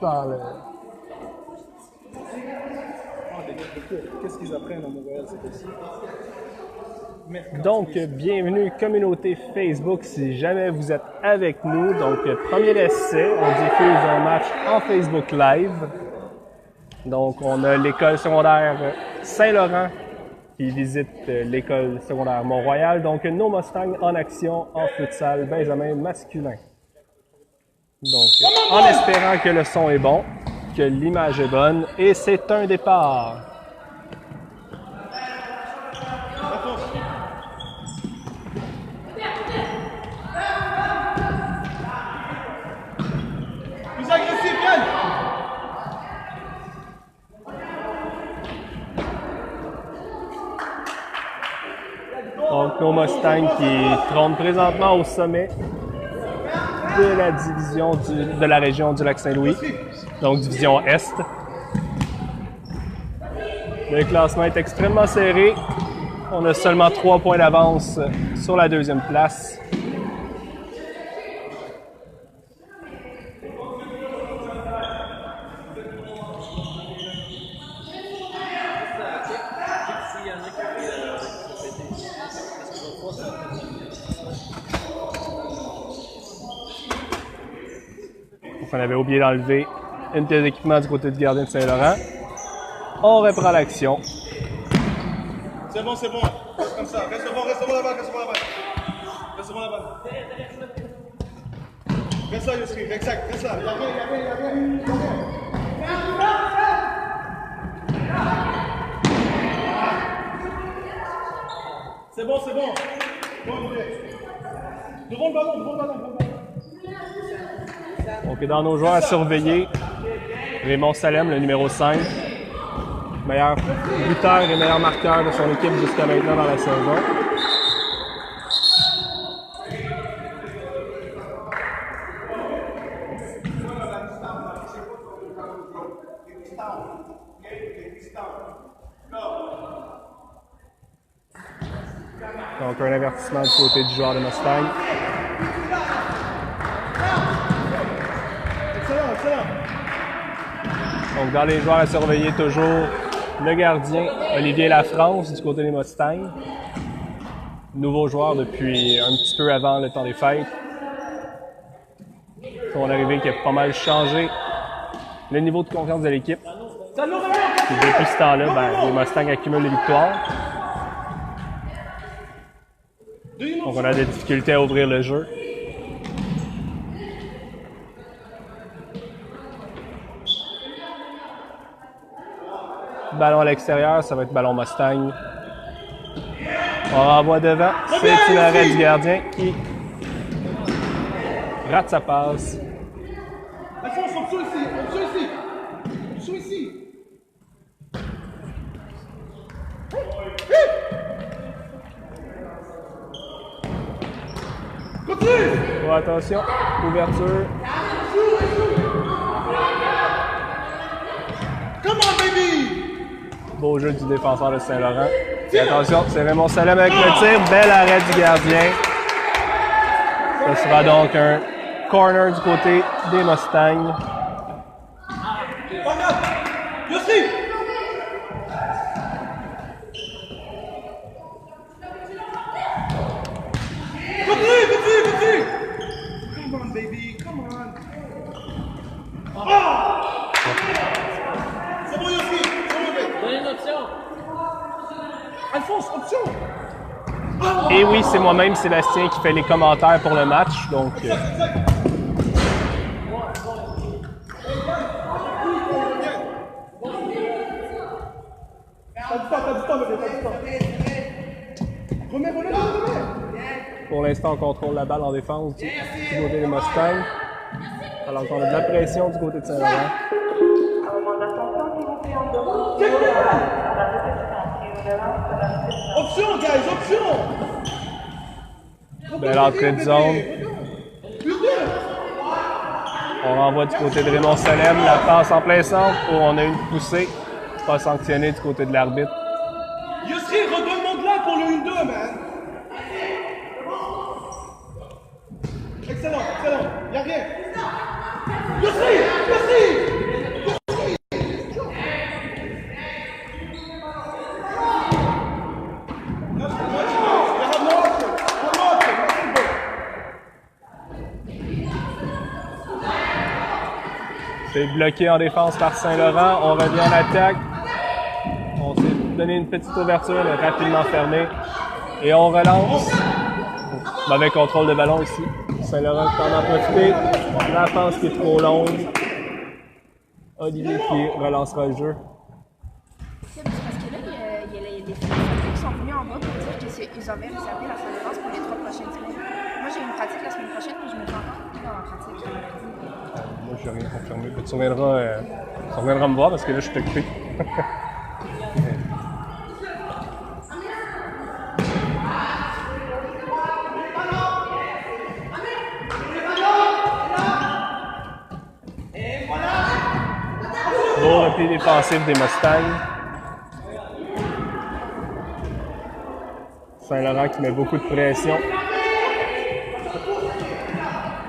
par le... Qu'est-ce qu'ils apprennent à Montréal, c'est possible? Donc, bienvenue communauté Facebook si jamais vous êtes avec nous. Donc, premier essai, on diffuse un match en Facebook Live. Donc, on a l'école secondaire Saint-Laurent qui visite l'école secondaire Mont-Royal. Donc, nos Mustangs en action en futsal Benjamin masculin. Donc, en espérant que le son est bon, que l'image est bonne, et c'est un départ. Plus agressif, Yann! Donc, nos Mustangs qui trônent présentement au sommet de la division de la région du Lac-Saint-Louis, donc division Est. Le classement est extrêmement serré. On a seulement 3 points d'avance sur la deuxième place. On avait oublié d'enlever une pièce d'équipement du côté du gardien de Saint-Laurent. On reprend l'action. C'est bon, c'est bon. Reste comme ça. Reste bon là-bas, reste bon là-bas. Reste bon là-bas. Reste là, Yoski. Exact, reste là. Il y a rien. C'est bon. Bon, devant le ballon. Donc, dans nos joueurs à surveiller, Raymond Salem, le numéro 5, meilleur buteur et meilleur marqueur de son équipe jusqu'à maintenant dans la saison. Donc, un avertissement du côté du joueur de Mustang. Donc, dans les joueurs à surveiller, toujours le gardien Olivier Lafrance du côté des Mustangs. Nouveau joueur depuis un petit peu avant le temps des fêtes. Son arrivée qui a pas mal changé le niveau de confiance de l'équipe. Et depuis ce temps-là, les Mustangs accumulent les victoires. Donc, on a des difficultés à ouvrir le jeu. Ballon à l'extérieur, ça va être ballon Mustang. On renvoie devant. C'est une arrêt du gardien qui rate sa passe. Alphonse, option ici. Continue! Oh, attention, ouverture. Come on, baby! Beau jeu du défenseur de Saint-Laurent. Et attention, c'est Raymond Salem avec le tir. Bel arrêt du gardien. Ce sera donc un corner du côté des Mustangs. Continue! Come on, baby, come on! Oh! C'est bon, Yoski! Donnez une option! Alphonse, option! Et oui, c'est moi-même, Sébastien, qui fait les commentaires pour le match. Donc, T'as du temps, bébé. Remets. pour l'instant, on contrôle la balle en défense du côté des Mustangs. Alors qu'on a de la pression du côté de Saint-Laurent. Option, guys, option! Belle entrée de zone. On renvoie du côté de Raymond Salem, la passe en plein centre où on a une poussée. Pas sanctionnée du côté de l'arbitre. Yoski, redonne-moi de là pour le 1-2, man! Excellent, y'a rien! Yoski! C'est bloqué en défense par Saint-Laurent. On revient à l'attaque. On s'est donné une petite ouverture, mais rapidement fermée. Et on relance. Mauvais contrôle de ballon ici. Saint-Laurent qui en a profité. La passe qui est trop longue. Olivier qui relancera le jeu. Parce que là, il y a les filles qui sont venus en bas pour dire qu'ils avaient réservé la salle de danse pour les 3 prochaines semaines. Moi, j'ai une pratique la semaine prochaine, mais je me fais encore dans la pratique. Moi, je n'ai rien confirmé. Tu reviendras me voir parce que là, je suis occupé. Beau repli défensif des Mustangs. Saint-Laurent qui met beaucoup de pression.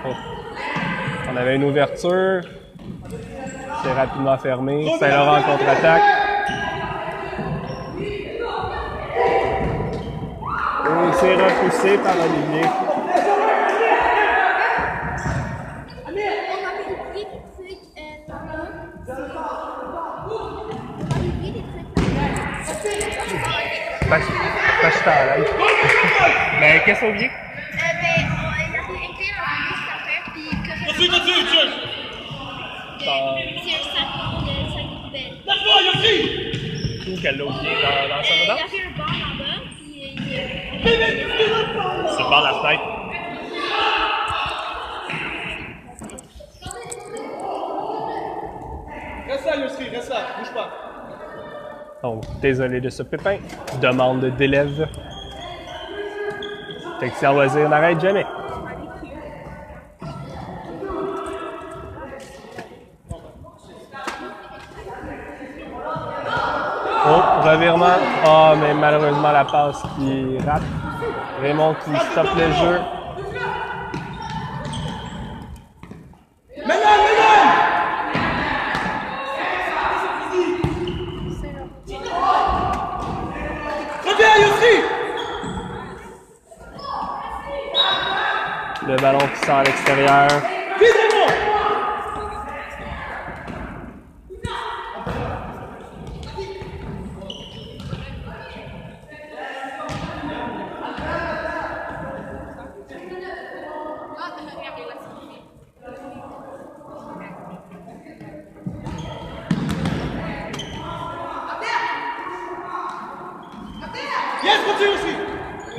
Oh. On avait une ouverture. C'est rapidement fermé. Saint-Laurent contre-attaque. Et c'est repoussé par Olivier. Pas je t'en live. Ben, qu'est-ce qu'on vient? Il a écrit un liste à faire, puis que Continue, cheers! c'est un sac de poubelle. Lâche-moi, Yossi! Où qu'elle l'a oublié dans la salle de Il a danse? fait un bar là-bas, puis C'est par la fenêtre. Reste là, Yossi, reste là, bouge pas. Donc, désolé de ce pépin. Demande d'élève. Technicien loisir n'arrête jamais. Oh, revirement. Ah, mais malheureusement, la passe qui rate. Raymond qui stoppe le jeu. Reviens, Yossi! Le ballon qui sort à l'extérieur. Vite-moi! Yes, continue aussi!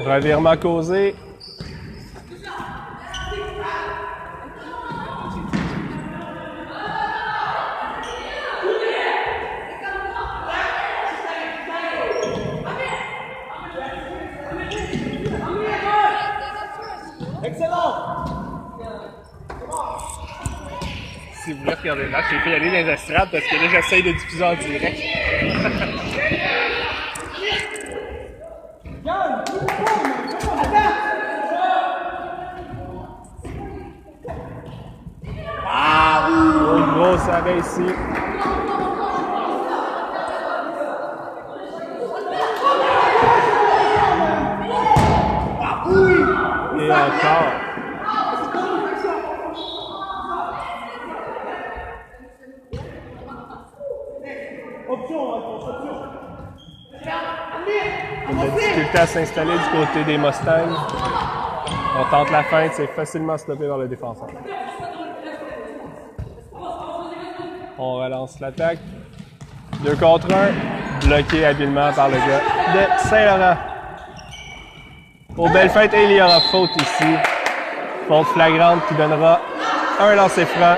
Revirement causé. Excellent! Si vous voulez regarder le match, j'ai fait aller dans les estrades parce que là, j'essaye de diffuser en direct. Grosse arrêt ici. Et encore. Une difficulté à s'installer du côté des Mustangs. On tente la feinte, c'est facilement stoppé par le défenseur. On relance l'attaque. 2 contre 1, bloqué habilement par le gars de Saint-Laurent. Aux belles fêtes, et il y aura faute ici. Faute flagrante qui donnera un lancer franc.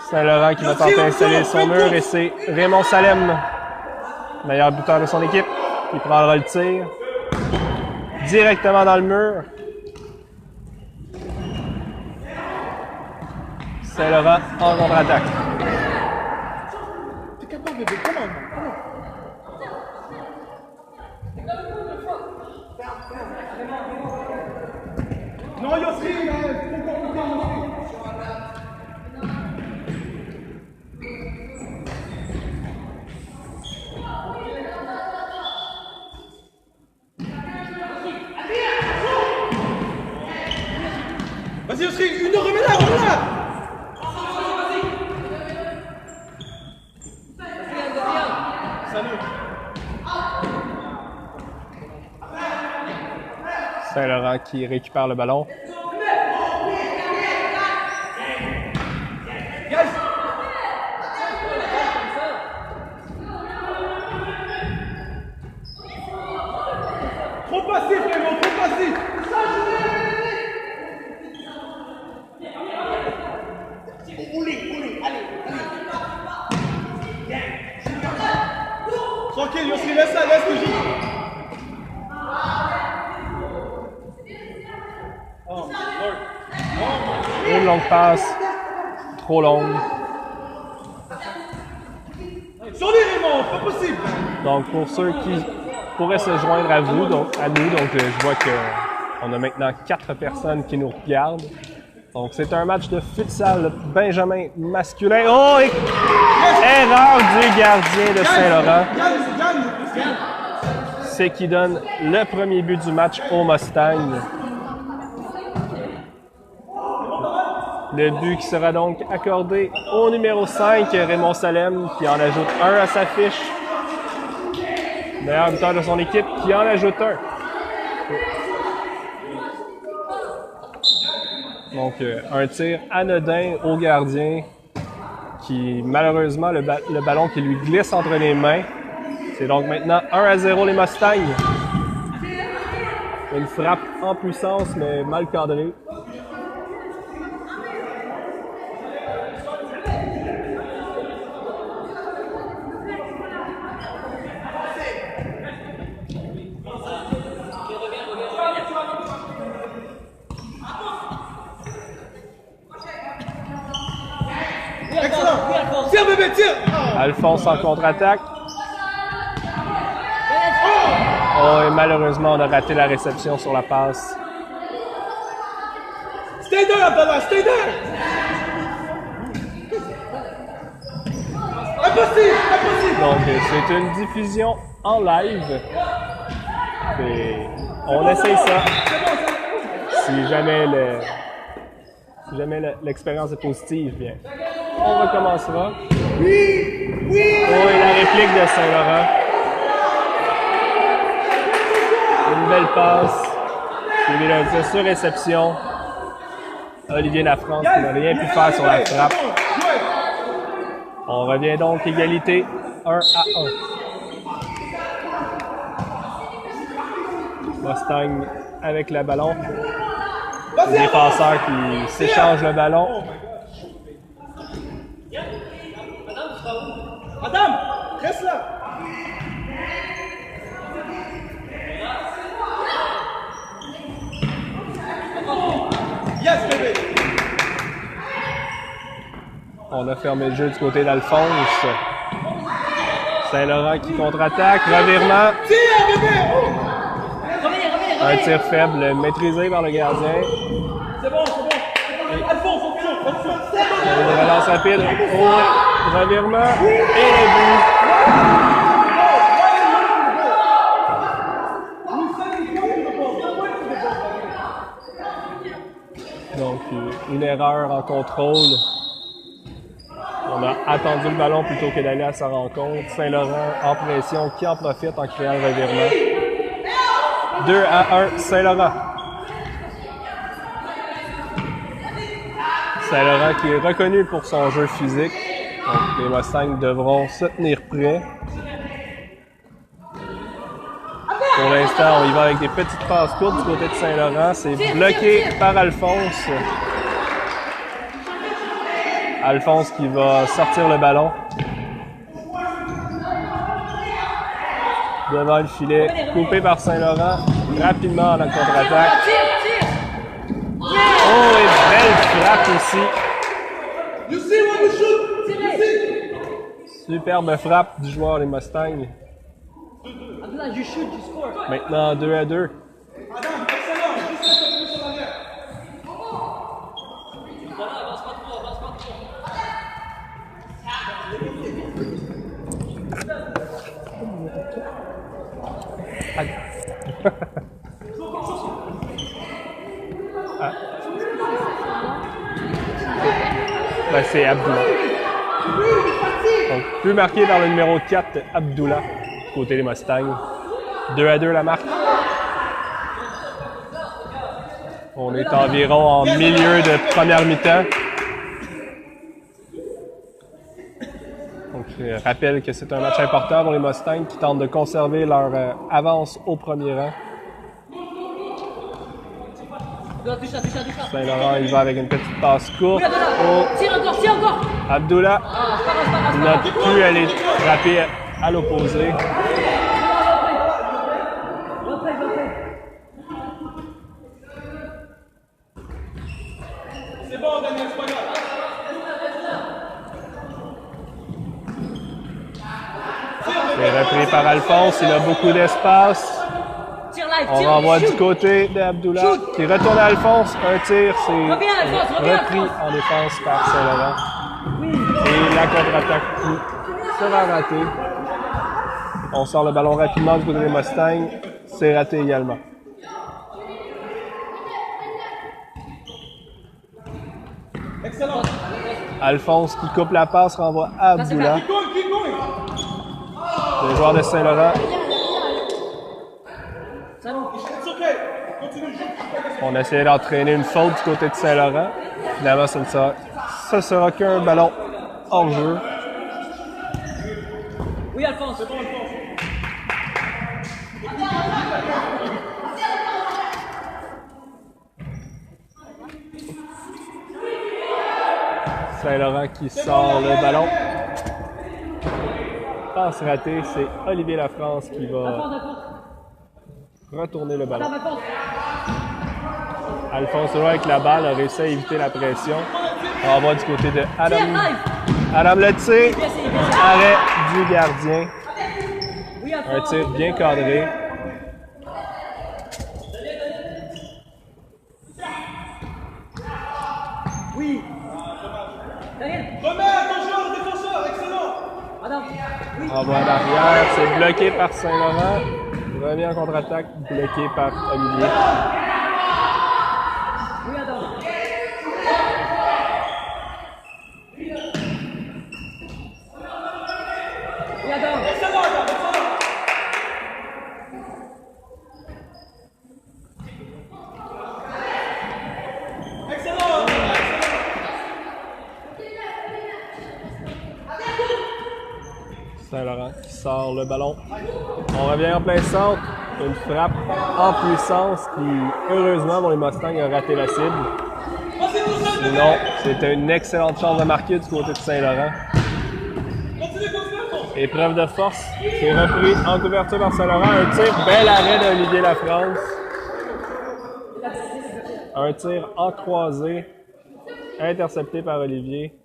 Saint-Laurent qui va tenter d'installer son mur et c'est Raymond Salem, meilleur buteur de son équipe, qui prendra le tir. Directement dans le mur. Saint-Laurent en contre-attaque. T'es capable de comment? Non, Yossi! Vas-y, Yossi! Une remets-la, remets-la! Saint-Laurent qui récupère le ballon. Trop passif, Clément, trop passif. Tranquille, Yossi, laisse ça, laisse que je... Oh, Lord. Une longue passe, trop longue. Sur les Raymond, pas possible. Donc pour ceux qui pourraient se joindre à vous, donc à nous, donc je vois qu'on a maintenant 4 personnes qui nous regardent. Donc c'est un match de futsal Benjamin masculin. Oh! Erreur du gardien de Saint-Laurent. C'est qui donne le premier but du match au Mustang. Le but qui sera donc accordé au numéro 5, Raymond Salem, qui en ajoute un à sa fiche. Meilleur buteur de son équipe qui en ajoute un. Donc, un tir anodin au gardien qui, malheureusement, le ballon qui lui glisse entre les mains. C'est donc maintenant 1-0 les Mustangs. Une frappe en puissance, mais mal cadrée. Excellent. Tire, bébé, tire. Alphonse en contre-attaque. Oh, et malheureusement, on a raté la réception sur la passe. Stay there, Abdallah, stay there. Impossible, impossible. Donc, c'est une diffusion en live. On essaye ça. Si jamais l'expérience est positive, bien, on recommencera. Oui, oui. Oh, et la réplique de Saint-Laurent. Une belle passe. Suivi d'un tir sur réception. Olivier Lafrance qui n'a rien pu faire sur la frappe. On revient donc égalité 1-1. Mustang avec le ballon. Les défenseurs qui s'échangent le ballon. Adam, reste là. Yes, bébé. On a fermé le jeu du côté d'Alphonse. Saint-Laurent qui contre-attaque. Revirement. Tire, bébé. Un tir faible maîtrisé par le gardien. C'est bon, c'est bon. Alphonse, option. Une relance rapide. Oh, revirement. Et le but. Donc, une erreur en contrôle. On a attendu le ballon plutôt que d'aller à sa rencontre. Saint-Laurent en pression qui en profite en créant le revirement. 2-1, Saint-Laurent. Saint-Laurent qui est reconnu pour son jeu physique. Donc, les Mustangs devront se tenir prêts. Pour l'instant, on y va avec des petites passes courtes du côté de Saint-Laurent. C'est bloqué par Alphonse. Alphonse qui va sortir le ballon. Devant le filet, coupé par Saint-Laurent. Rapidement en la contre-attaque. Oh, et belle frappe ici. You see what we shoot? You see? Superbe frappe du joueur des Mustangs. Maintenant 2-2. Adam, excellent. Juste reste un peu sur l'arrière. Ben, c'est Abdullah. Donc, plus marqué par le numéro 4, Abdullah, du côté des Mustangs. 2-2 la marque. On est environ en milieu de première mi-temps. Donc, je rappelle que c'est un match important pour les Mustangs qui tentent de conserver leur avance au premier rang. Saint-Laurent, il va avec une petite passe courte. Tire encore! Abdullah n'a pu aller frapper à l'opposé. C'est bon, Daniel, c'est pas grave. C'est repris par Alphonse, il a beaucoup d'espace. On renvoie du côté d'Abdullah qui retourne à Alphonse. Un tir, c'est repris en défense par Saint-Laurent. Et la contre-attaque sera ratée. On sort le ballon rapidement du côté des Mustangs. C'est raté également. Excellent. Alphonse qui coupe la passe, renvoie à Abdullah. Le joueur de Saint-Laurent. On essayait d'entraîner une faute du côté de Saint-Laurent. Finalement, ce ne sera qu'un ballon hors jeu. Oui, Alphonse. C'est bon, Alphonse. Saint-Laurent qui sort le ballon. Passe ratée, c'est Olivier Lafrance qui va retourner le ballon. Alphonse, avec la balle, a réussi à éviter la pression. On va du côté de Adam. Adam le tir. Arrêt du gardien. Un tir bien cadré. Oui. Remets à ton joueur, le défenseur, excellent. Envoi en arrière, c'est bloqué par Saint-Laurent. Remis en contre-attaque, bloqué par Olivier. Oui, Adam. Oui, Adam. Excellent, Adam, excellent. Excellent. Saint-Laurent qui sort le ballon. On revient en plein centre. Une frappe en puissance qui, heureusement, pour les Mustangs, a raté la cible. Sinon, c'était une excellente chance de marquer du côté de Saint-Laurent. Épreuve de force qui est repris en couverture par Saint-Laurent. Un tir, bel arrêt d'Olivier Lafrance. Un tir en croisé, intercepté par Olivier.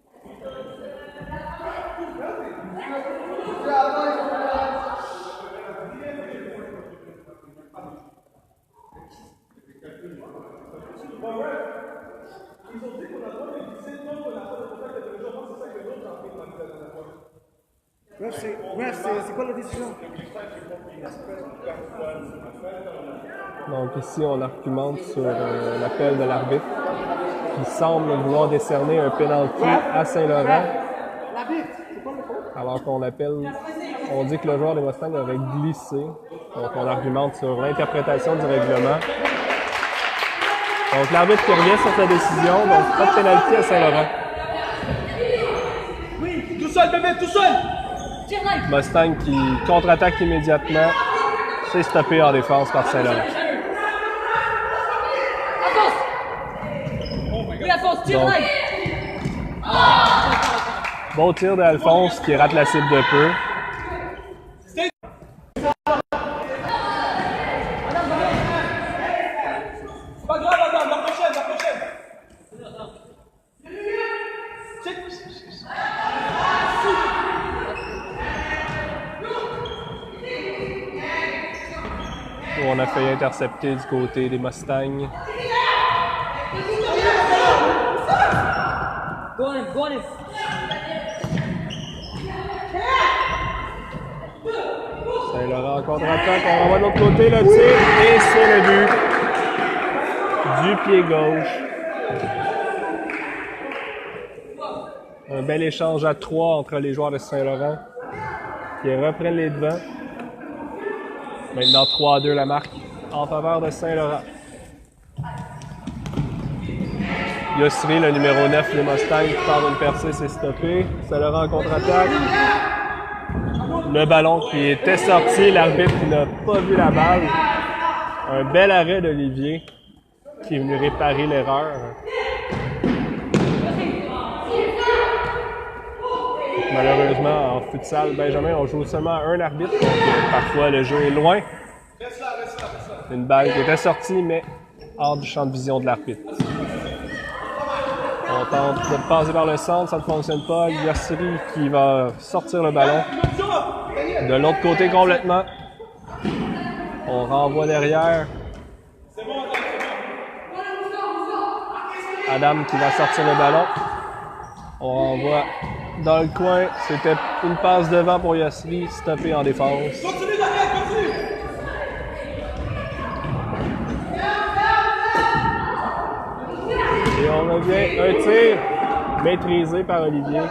C'est quoi la décision? Donc ici, on argumente sur l'appel de l'arbitre qui semble vouloir décerner un pénalty à Saint-Laurent. Alors qu'on appelle, on dit que le joueur des Mustangs aurait glissé. Donc on argumente sur l'interprétation du règlement. Donc l'arbitre qui revient sur sa décision, donc pas de pénalty à Saint-Laurent. Oui, tout seul, bébé, tout seul. Mustang qui contre-attaque immédiatement. C'est stoppé en défense par Saint-Laurent. Oui, Alphonse, tire Donc, bon tir d'Alphonse qui rate la cible de peu. C'est pas grave, Adam, la prochaine, la prochaine. On a failli intercepter du côté des Mustangs. Go on him, go on him. Saint-Laurent en contre-attaque, on renvoie de l'autre côté, le tir, et c'est le but du pied gauche. Un bel échange à 3 entre les joueurs de Saint-Laurent qui reprennent les devants. Maintenant 3-2 la marque en faveur de Saint-Laurent. Yossri, le numéro 9 des Mustangs, qui part d'une percée, c'est stoppé. Saint-Laurent en contre-attaque. Le ballon qui était sorti, l'arbitre n'a pas vu la balle. Un bel arrêt d'Olivier qui est venu réparer l'erreur. Malheureusement, en futsal, Benjamin, on joue seulement un arbitre, donc parfois le jeu est loin. Une balle qui était sortie, mais hors du champ de vision de l'arbitre. On tente de passer par le centre, ça ne fonctionne pas. Yossri qui va sortir le ballon. De l'autre côté complètement. On renvoie derrière. Adam qui va sortir le ballon. On renvoie dans le coin. C'était une passe devant pour Yossri, stoppé en défense. Et on revient, un tir maîtrisé par Olivier.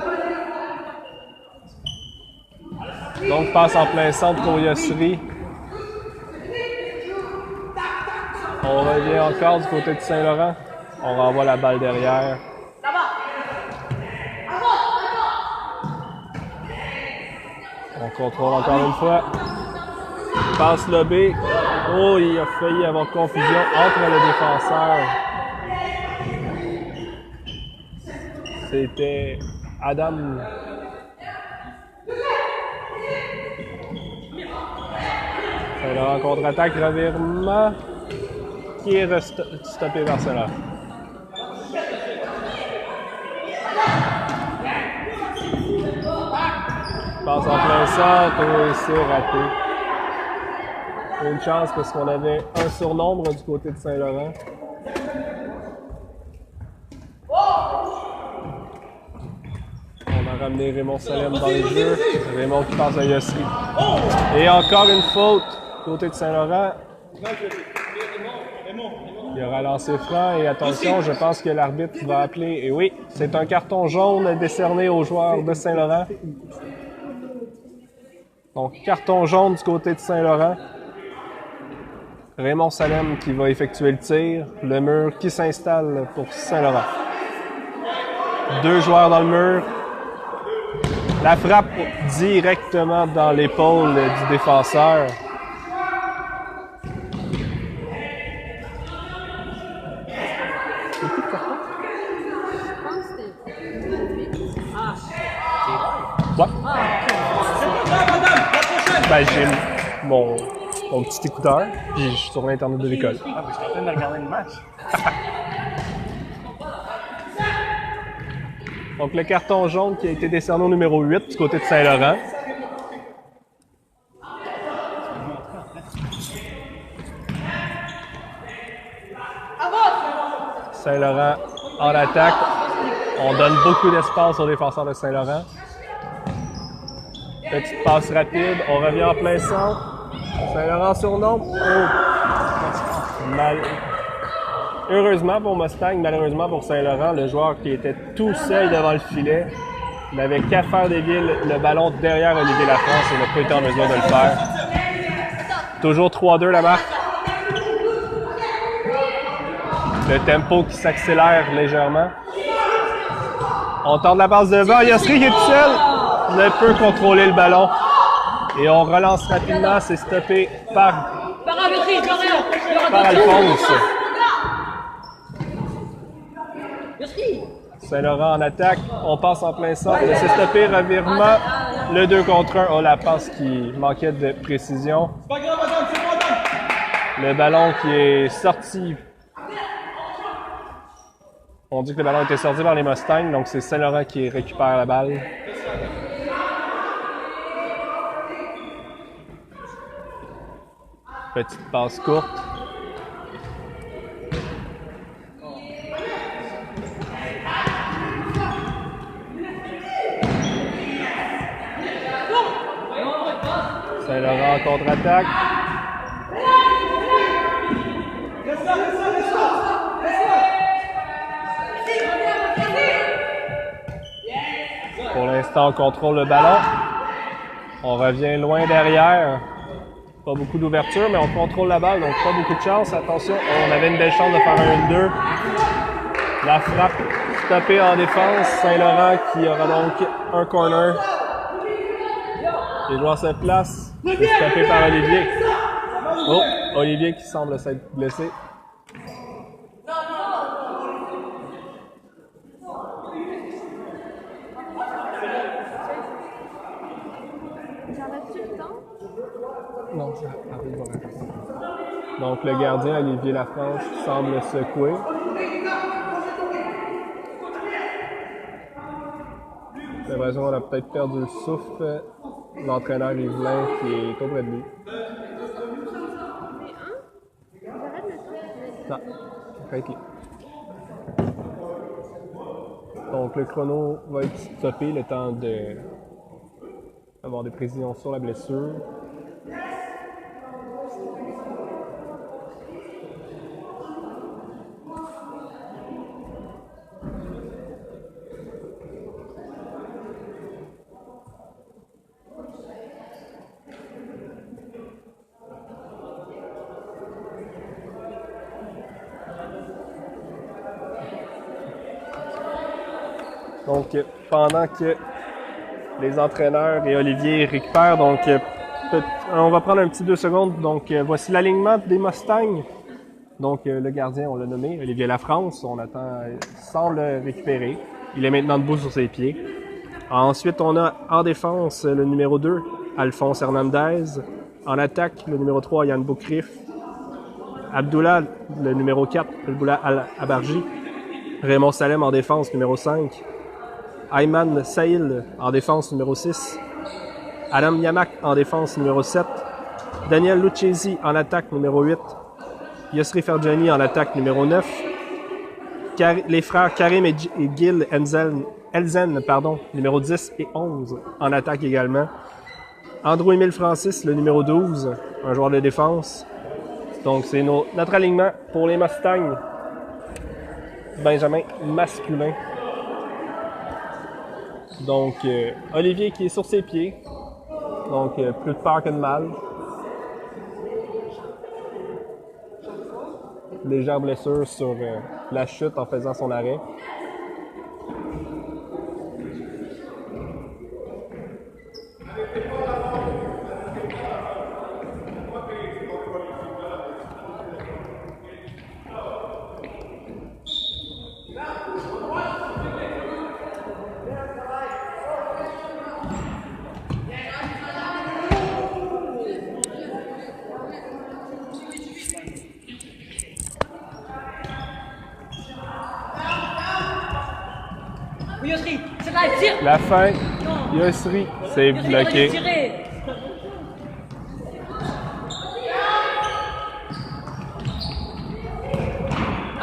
Donc passe en plein centre pour Yossri. On revient encore du côté de Saint-Laurent. On renvoie la balle derrière. On contrôle encore une fois. Passe lobé. Oh, il a failli avoir confusion entre le défenseur. C'était Adam. Saint-Laurent contre-attaque, revirement qui est stoppé vers Saint-Laurent. Passe en plein centre et c'est raté. Une chance parce qu'on avait un surnombre du côté de Saint-Laurent. On a ramené Raymond Salem dans le jeu. Raymond qui passe à Yossri. Et encore une faute côté de Saint-Laurent. Il aura lancé franc et attention, je pense que l'arbitre va appeler. Et oui, c'est un carton jaune décerné aux joueurs de Saint-Laurent. Donc, carton jaune du côté de Saint-Laurent. Raymond Salem qui va effectuer le tir. Le mur qui s'installe pour Saint-Laurent. 2 joueurs dans le mur. La frappe directement dans l'épaule du défenseur. Ouais. Ben, j'ai mon petit écouteur, puis je suis sur l'Internet de l'école. Ah, je suis en train de regarder le match. Donc, le carton jaune qui a été décerné au numéro 8 du côté de Saint-Laurent. Saint-Laurent en attaque. On donne beaucoup d'espace aux défenseurs de Saint-Laurent. Petite passe rapide. On revient en plein centre. Saint-Laurent surnombre. Oh. Heureusement pour Mustang, malheureusement pour Saint-Laurent, le joueur qui était tout seul devant le filet n'avait qu'à faire dévier le ballon derrière Olivier Lafrance et n'a pas été en mesure de le faire. Toujours 3-2 la marque. Le tempo qui s'accélère légèrement. On tente la passe devant. Yossri qui est tout seul. Ne peut contrôler le ballon. Et on relance rapidement. C'est stoppé par Alphonse. Saint-Laurent en attaque. On passe en plein centre. C'est stoppé. Revirement. Le 2 contre 1. Oh, la passe qui manquait de précision. Le ballon qui est sorti. On dit que le ballon était sorti par les Mustangs, donc c'est Saint-Laurent qui récupère la balle. Petite passe courte. Saint-Laurent en contre-attaque. Pour l'instant, on contrôle le ballon. On revient loin derrière. Pas beaucoup d'ouverture, mais on contrôle la balle, donc pas beaucoup de chance. Attention, on avait une belle chance de faire un 1-2. La frappe stoppée en défense. Saint-Laurent qui aura donc un corner. Les joueurs se placent. C'est stoppé par Olivier. Oh, Olivier qui semble s'être blessé. J'arrête-tu le temps? Non, ça arrive. Donc le gardien Olivier Lafranche semble secoué. J'ai l'impression qu'on a peut-être perdu le souffle. L'entraîneur Yvelin qui est auprès de lui. Non, arrête-le. Donc le chrono va être stoppé le temps d'avoir des précisions sur la blessure. Donc, pendant que les entraîneurs et Olivier récupèrent, donc on va prendre un petit 2 secondes. Donc, voici l'alignement des Mustangs. Donc, le gardien, on l'a nommé, Olivier Lafrance. On attend, sans le récupérer. Il est maintenant debout sur ses pieds. Ensuite, on a en défense le numéro 2, Alphonse Hernandez. En attaque, le numéro 3, Yann Boucriff. Abdullah, le numéro 4, Abdullah Al-Abarji. Raymond Salem en défense, numéro 5. Ayman Saïl en défense, numéro 6. Adam Yamak en défense, numéro 7. Daniel Lucchesi en attaque, numéro 8. Yosri Ferjani en attaque, numéro 9. Les frères Karim et Gil Elzen, numéro 10 et 11 en attaque également. Andrew-Émile Francis, le numéro 12, un joueur de défense. Donc c'est notre alignement pour les Mustangs. Benjamin masculin. Donc, Olivier qui est sur ses pieds. Donc, plus de peur que de mal. Légère blessure sur la chute en faisant son arrêt. Oui, Yosri, c'est là, tire. La fin, Yosri, c'est bloqué.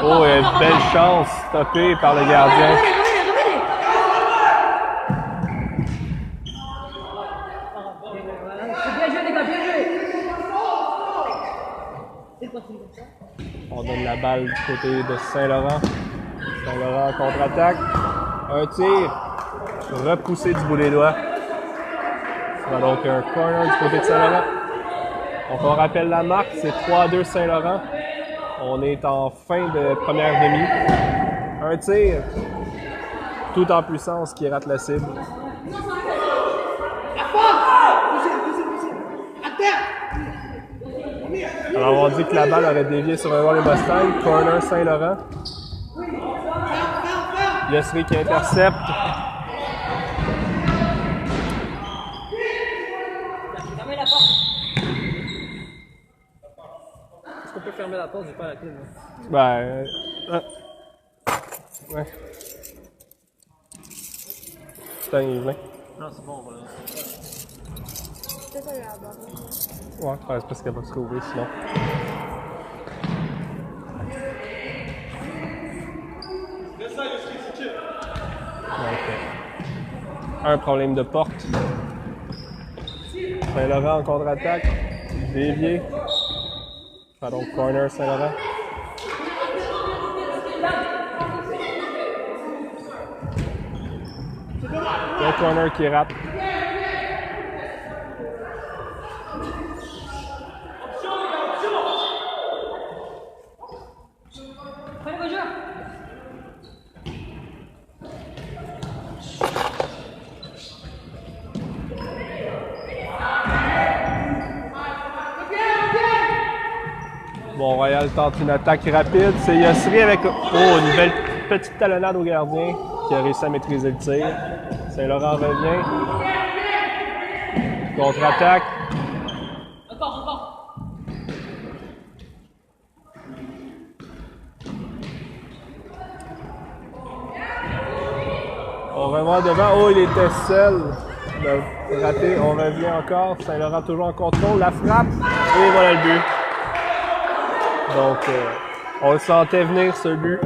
Oh, et belle chance, stoppée par le gardien. Bien joué, les gars, bien joué. On donne la balle du côté de Saint-Laurent. Saint-Laurent en contre-attaque. Un tir repoussé du bout des doigts. Ça va donc un corner du côté de Saint-Laurent. Donc on rappelle la marque, c'est 3-2 Saint-Laurent. On est en fin de première demi. Un tir tout en puissance qui rate la cible. Alors on dit que la balle aurait dévié sur un joueur des Mustangs. Corner Saint-Laurent. Yosri qui intercepte. Fermez la porte. Est-ce qu'on peut fermer la porte? J'ai pas la clé. Ouais. Putain, Yvelin. Non, c'est bon, voilà. Ouais, c'est parce qu'elle va se rouvrir sinon. Un problème de porte. Saint-Laurent en contre-attaque. Dévié. Pardon, corner Saint-Laurent. Le corner qui rate. Prenez vos joueurs. Montréal tente une attaque rapide. C'est Yossri avec une belle petite talonnade au gardien qui a réussi à maîtriser le tir. Saint-Laurent revient. Contre-attaque. On revoit devant. Oh, il était seul. Il a raté. On revient encore. Saint-Laurent toujours en contrôle. La frappe. Et voilà le but. Donc, on le sentait venir, ce but.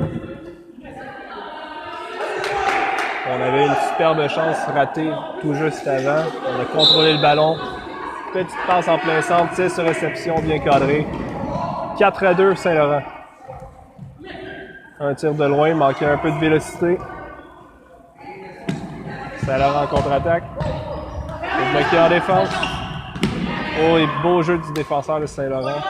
On avait une superbe chance ratée tout juste avant. On a contrôlé le ballon. Petite passe en plein centre. 6 réceptions bien cadrées. 4-2 Saint-Laurent. Un tir de loin. Manquait un peu de vélocité. Saint-Laurent en contre-attaque. Il est bloqué en défense. Oh, et beau jeu du défenseur de Saint-Laurent.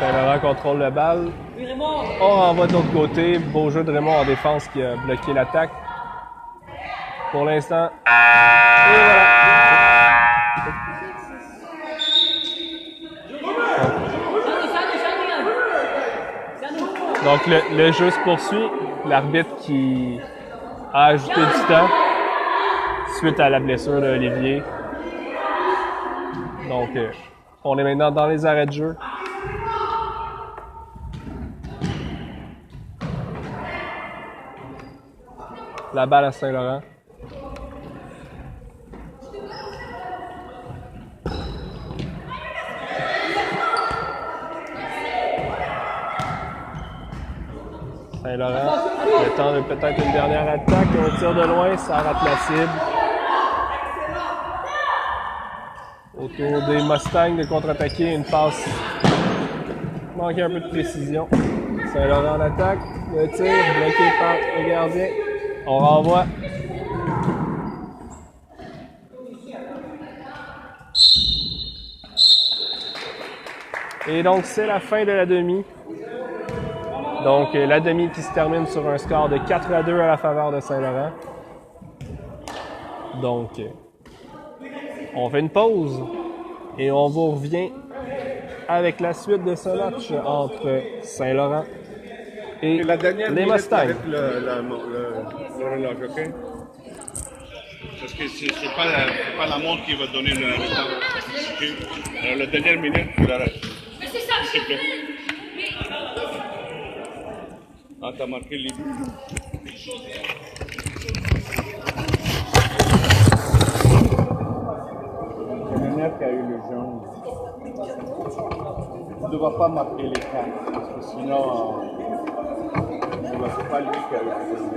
Saint-Laurent contrôle la balle. On renvoie de l'autre côté. Beau jeu de Raymond en défense qui a bloqué l'attaque. Pour l'instant. Et voilà. Donc le jeu se poursuit. L'arbitre qui a ajouté du temps suite à la blessure d'Olivier. Donc on est maintenant dans les arrêts de jeu. La balle à Saint-Laurent. Saint-Laurent, le temps de peut-être une dernière attaque. Un tir de loin, ça rate la cible. Autour des Mustangs de contre-attaquer, une passe. Manquait un peu de précision. Saint-Laurent en attaque. Le tir, bloqué par le gardien. On renvoie. Et donc, c'est la fin de la demi. Donc, la demi qui se termine sur un score de 4-2 à la faveur de Saint-Laurent. Donc, on fait une pause et on vous revient avec la suite de ce match entre Saint-Laurent et la dernière les Mustangs. avec le relâche, OK? Parce que c'est pas la montre qui va donner le résultat. Okay? Alors, la dernière minute, tu l'arrêtes. S'il te plaît. Ah, t'as marqué les buts. C'est le nerf qui a eu le jaune. Tu ne dois pas marquer les cartes, parce que sinon, c'est pas lui qui a eu le jaune.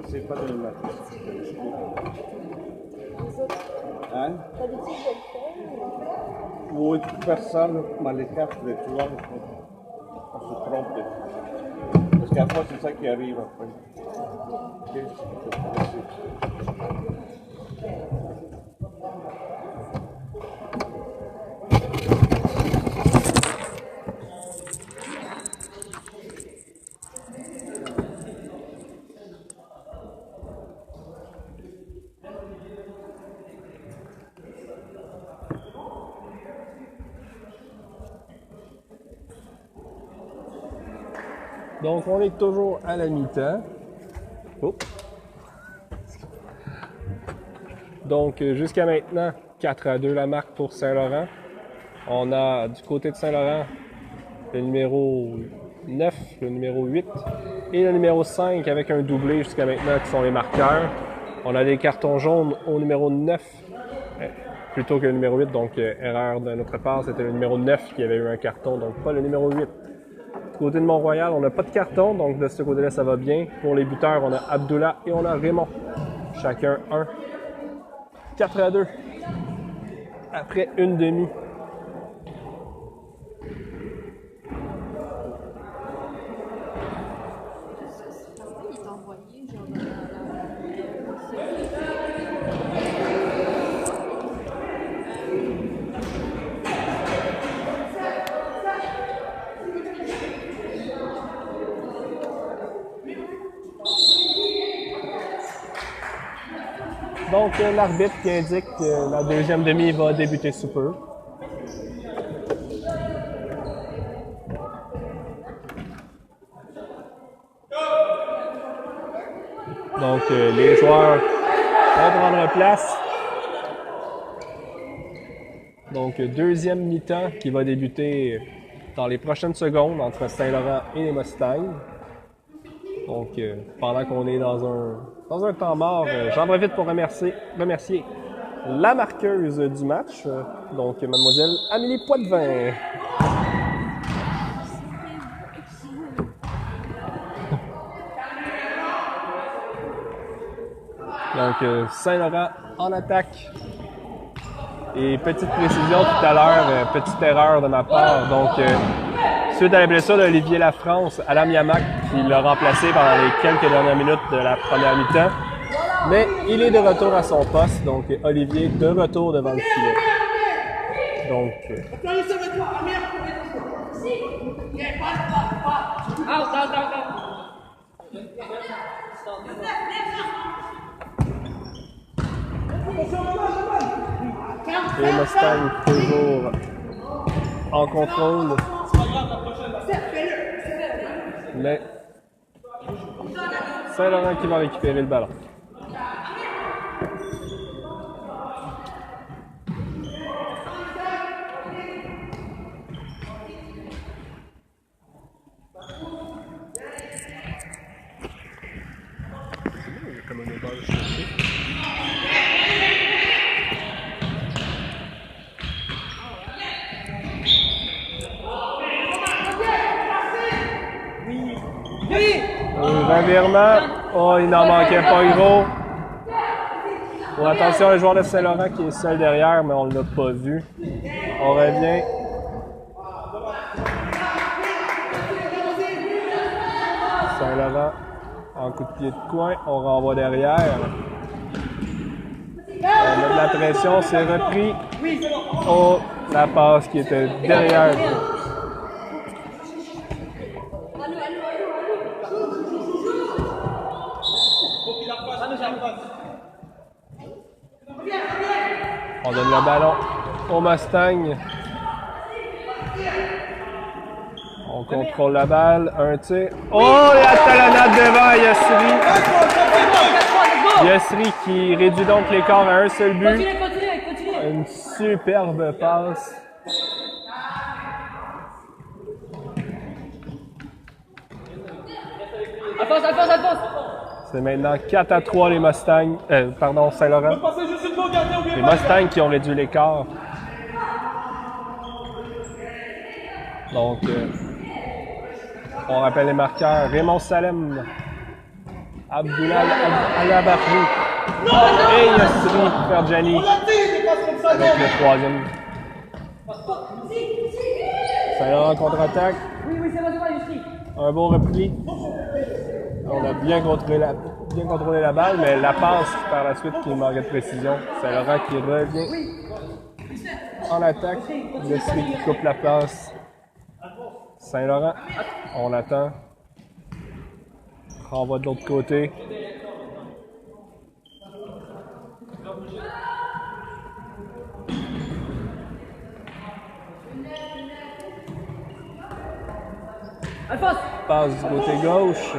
C'est pas de la hein? Oui, personne, mais les cartes de toi, on se trompe. Parce qu'après, c'est ça qui arrive après. Okay. Donc, on est toujours à la mi-temps. Oh. Donc, jusqu'à maintenant, 4-2 la marque pour Saint-Laurent. On a du côté de Saint-Laurent le numéro 9, le numéro 8 et le numéro 5 avec un doublé jusqu'à maintenant qui sont les marqueurs. On a des cartons jaunes au numéro 9 plutôt que le numéro 8, donc erreur de notre part. C'était le numéro 9 qui avait eu un carton, donc pas le numéro 8. Du côté de Mont-Royal, on n'a pas de carton, donc de ce côté-là, ça va bien. Pour les buteurs, on a Abdullah et on a Raymond. Chacun 1. 4-2. Après une demi. Donc, l'arbitre qui indique que la deuxième demi va débuter sous peu. Donc, les joueurs vont prendre place. Donc, deuxième mi-temps qui va débuter dans les prochaines secondes entre Saint-Laurent et les Mustangs. Donc, pendant qu'on est dans un temps mort, j'en profite pour remercier la marqueuse du match, donc mademoiselle Amélie Poitvin. Donc, Saint-Laurent en attaque. Et petite précision tout à l'heure, petite erreur de ma part. Donc, suite à la blessure d'Olivier Lafrance, Adam Yamak, qui l'a remplacé pendant les quelques dernières minutes de la première mi-temps. Mais il est de retour à son poste, donc Olivier de retour devant le filet. Donc, et Mustang toujours en contrôle. Mais Saint-Laurent qui va récupérer le ballon. Revirement. Oh, il n'en manquait pas gros. Bon, attention, le joueur de Saint-Laurent qui est seul derrière, mais on ne l'a pas vu. On revient. Saint-Laurent en coup de pied de coin. On renvoie derrière. On met de la pression, c'est repris. Oh, la passe qui était derrière. On donne le ballon au Mustang. On contrôle la balle. Un tir. Oh, la talonnade devant Yassiri. Yassiri qui réduit donc l'écart à un seul but. Une superbe passe. C'est maintenant 4-3 les Mustangs. Saint-Laurent. Les Mustangs qui ont réduit l'écart. Donc, on rappelle les marqueurs. Raymond Salem, Abdullah Alabarou et Yassiri Ferjani avec le troisième. Saint-Laurent contre-attaque. Un bon repli. On a bien contrôlé la balle, mais la passe par la suite qui manquait de précision. Saint-Laurent qui revient en attaque. Yassiri qui coupe la passe. Saint-Laurent, on attend. Renvoie de l'autre côté. Passe du côté gauche.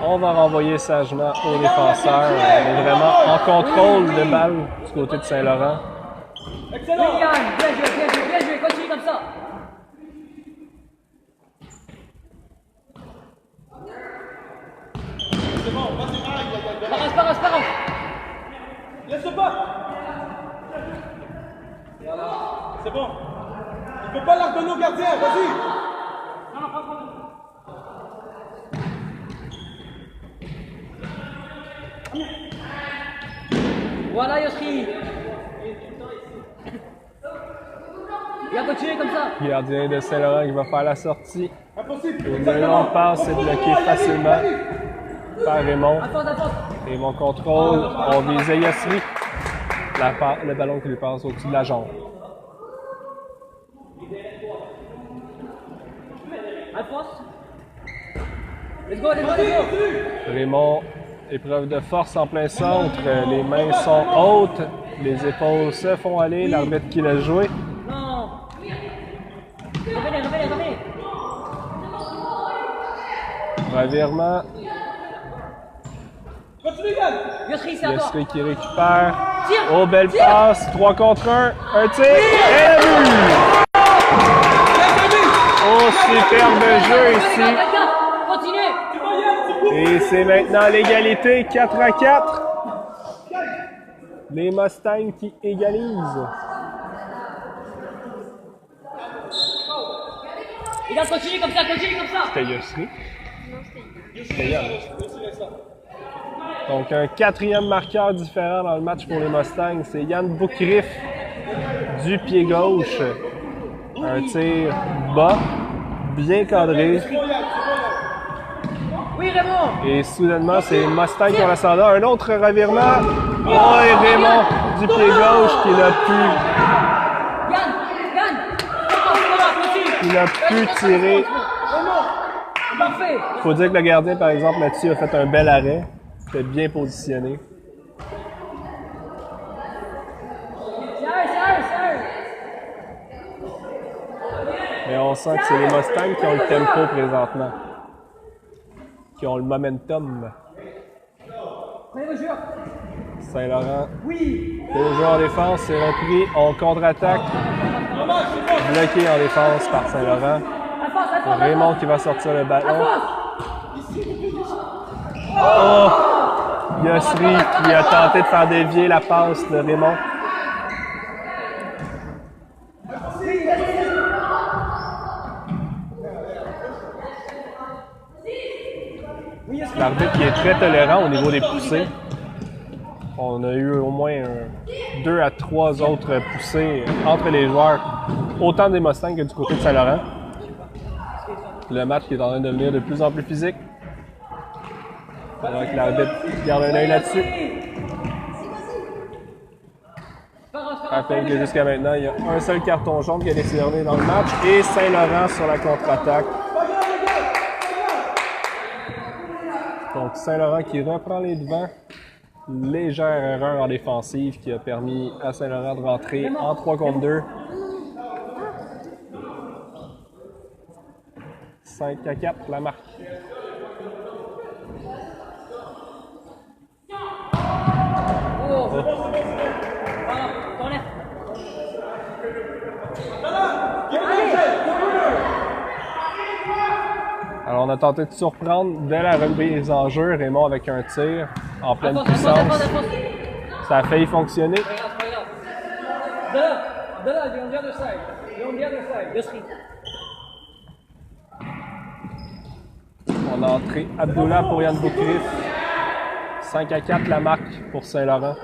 On va renvoyer sagement au défenseur. On est vraiment en contrôle de balle du côté de Saint-Laurent. Excellent! Bien joué, continue comme ça! C'est bon, vas-y, Parence! laisse pas. C'est bon. Il ne peut pas la redonner au gardien, vas-y. Voilà Yoshi. Bien continuer comme ça. Gardien de Saint-Laurent qui va faire la sortie. Impossible. Une longue passe, c'est bloqué facilement par Raymond. Avance, avance. Raymond contrôle, on vise Yassri. Le ballon qui lui passe au-dessus de la jambe. Avance. Let's go, let's go, let's go. Raymond, épreuve de force en plein centre. Les mains sont hautes, les épaules se font aller. L'arbitre qui l'a joué. Non. Revenez, revenez, revenez. Revirement. Continue, Yann. Yoshi, c'est à toi. Yassri qui récupère. Tire. Oh, belle Tire. passe. 3 contre 1. Un tir. Et le but! Oh, superbe jeu ici. Continuez. Et c'est maintenant l'égalité, 4-4. Les Mustangs qui égalisent. Il a continué comme ça, continue comme ça. C'était Yassri. C'était Yann. Donc un quatrième marqueur différent dans le match pour les Mustangs. C'est Yann Boucriff du pied gauche. Un tir bas, bien cadré. Oui, Raymond. Et soudainement, c'est les Mustangs qui ont l'ascendant. Un autre revirement. Oh, et Raymond du pied gauche qui n'a pu, Yann, Yann. Continue. il a pu tirer. Parfait. Il faut dire que le gardien, par exemple, là-dessus, a fait un bel arrêt. C'était bien positionné. Sérieux. Mais on sent que c'est les Mustangs qui ont le tempo présentement. Qui ont le momentum. Prenez vos joueurs. Saint-Laurent. Oui. Deux joueurs en défense, c'est repris. On contre-attaque. Bloqué en défense par Saint-Laurent. Avance. Raymond qui va sortir le ballon. Oh! Yassri qui a tenté de faire dévier la passe de Raymond. L'arbitre qui est très tolérant au niveau des poussées. On a eu au moins 2 à 3 autres poussées entre les joueurs, autant des Mustangs que du côté de Saint-Laurent. Le match qui est en train de devenir de plus en plus physique. Il faudra que l'arbitre garde un œil là-dessus. Rappelle que jusqu'à maintenant, il y a un seul carton jaune qui a décerné dans le match et Saint-Laurent sur la contre-attaque. Donc Saint-Laurent qui reprend les devants. Légère erreur en défensive qui a permis à Saint-Laurent de rentrer en 3 contre 2. 5-4 la marque. Oh. Voilà, t'enlèves. Alors on a tenté de surprendre dès la remise en jeu Raymond avec un tir en pleine Avance. puissance. Ça a failli fonctionner. De là, on the other side. On the other side. Yoshi. On a entré Abdullah pour Yann Boucriff. 5-4 la marque pour Saint-Laurent.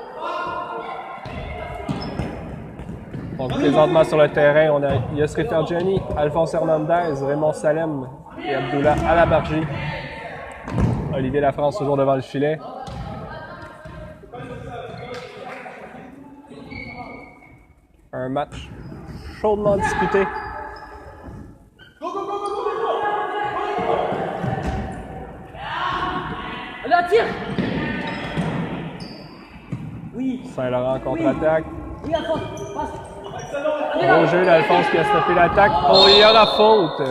Donc présentement sur le terrain, on a Yassri Fergiani, Alphonse Hernandez, Raymond Salem et Abdullah Alabarji. Olivier Lafrance toujours devant le filet. Un match chaudement disputé. Allez, tire. Oui. Saint-Laurent contre-attaque. Oui, Alphonse. Passe. Gros jeu d'Alphonse qui a stoppé l'attaque. Oh, il y a la faute.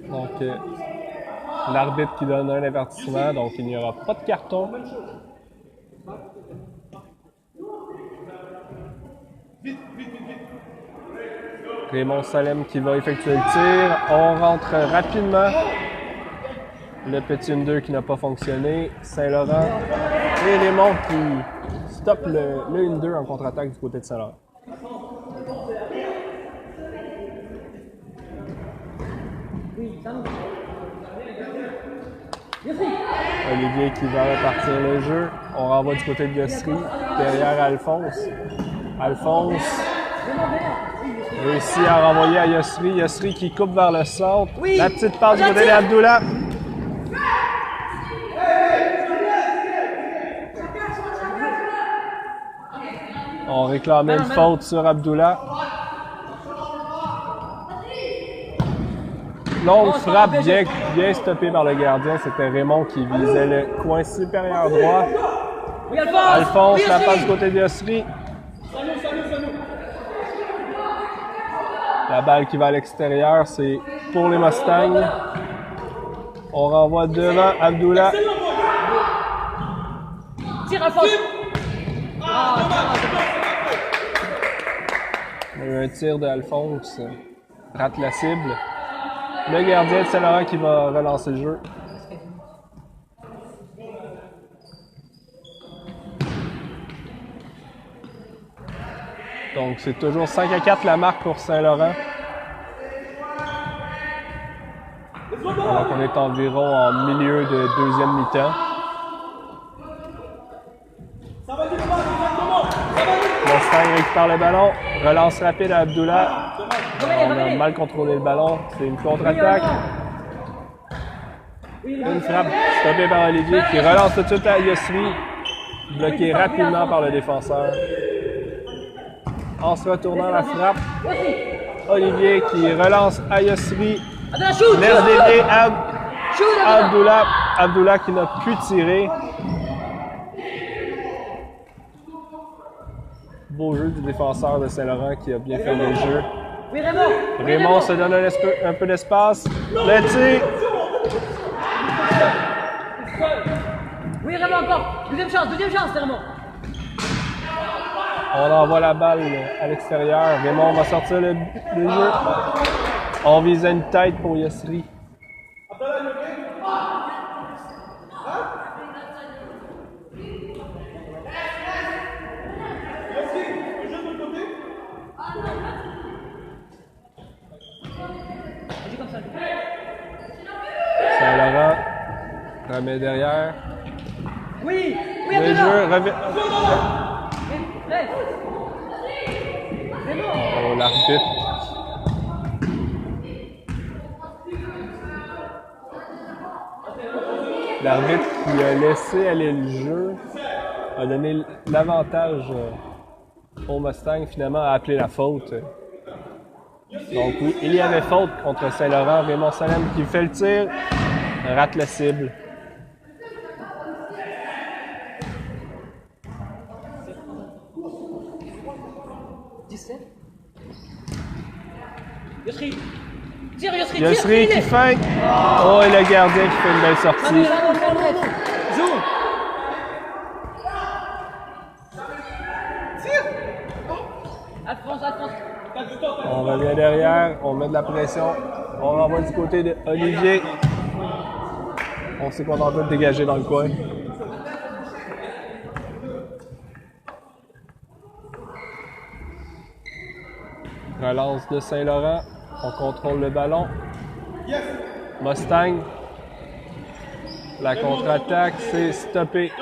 Donc, l'arbitre qui donne un avertissement, donc il n'y aura pas de carton. Raymond Salem qui va effectuer le tir. On rentre rapidement. Le petit 1-2 qui n'a pas fonctionné. Saint-Laurent et Raymond qui stoppe le 1-2 en contre-attaque du côté de Saint-Laurent. Olivier qui va repartir le jeu. On renvoie du côté de Yossri. Derrière Alphonse. Alphonse réussit à renvoyer à Yossri. Yossri qui coupe vers le centre. La petite passe du côté d'Abdullah. On réclamait une faute sur Abdullah. Longue frappe bien stoppée par le gardien. C'était Raymond qui visait le coin supérieur droit. Alphonse, la passe du côté de Yossri. La balle qui va à l'extérieur, c'est pour les Mustangs. On renvoie devant Abdullah. Tire Alphonse. Il y a eu un tir d'Alphonse, rate la cible. Le gardien de Saint-Laurent qui va relancer le jeu. Donc c'est toujours 5-4 la marque pour Saint-Laurent. Alors qu'on est environ en milieu de deuxième mi-temps. Mustang récupère le ballon. Relance rapide à Abdullah. On a mal contrôlé le ballon. C'est une contre-attaque. Une frappe stoppée par Olivier qui relance tout de suite à Yossri. Bloqué rapidement par le défenseur. En se retournant la frappe. Olivier qui relance à Yossri. Laisse dévier à Abdullah. Abdullah qui n'a pu tirer. Beau jeu du défenseur de Saint-Laurent qui a bien fait le jeu. Oui, Raymond. Raymond se donne un peu d'espace. Le tir. Oui, Raymond encore. Deuxième chance, Raymond. On envoie la balle à l'extérieur. Raymond va sortir le jeu. On visait une tête pour Yossri. Saint-Laurent remet derrière. Oui, Le jeu revient. Oh, l'arbitre. L'arbitre qui a laissé aller le jeu a donné l'avantage au Mustang, finalement, a appelé la faute. Donc oui, il y avait faute contre Saint-Laurent. Raymond Salem qui fait le tir, rate la cible. Yossri. Tire, Yossri. Yossri qui feinte. Oh, et le gardien qui fait une belle sortie. Joue. Alphonse. On revient derrière, on met de la pression. On renvoie du côté de Olivier. On s'est contenté de dégager dans le coin. Relance de Saint-Laurent. On contrôle le ballon. Mustang. La contre-attaque, c'est stoppé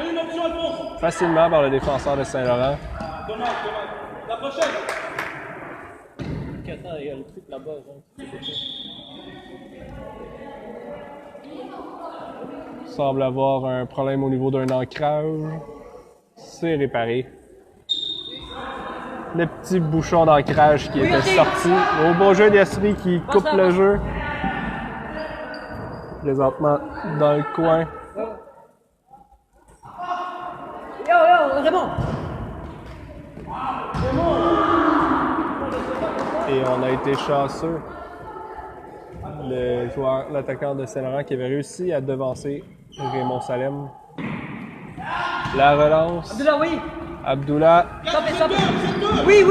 facilement par le défenseur de Saint-Laurent. La prochaine. Il y a le truc là-bas. Semble avoir un problème au niveau d'un ancrage. C'est réparé. Le petit bouchon d'ancrage qui était sorti. Au beau jeu d'Yossri qui coupe le jeu. Présentement dans le coin. Yo, Raymond. Et on a été chanceux. Le joueur, l'attaquant de Saint-Laurent qui avait réussi à devancer Raymond Salem. La relance. Abdullah, oui. Abdullah. Oui.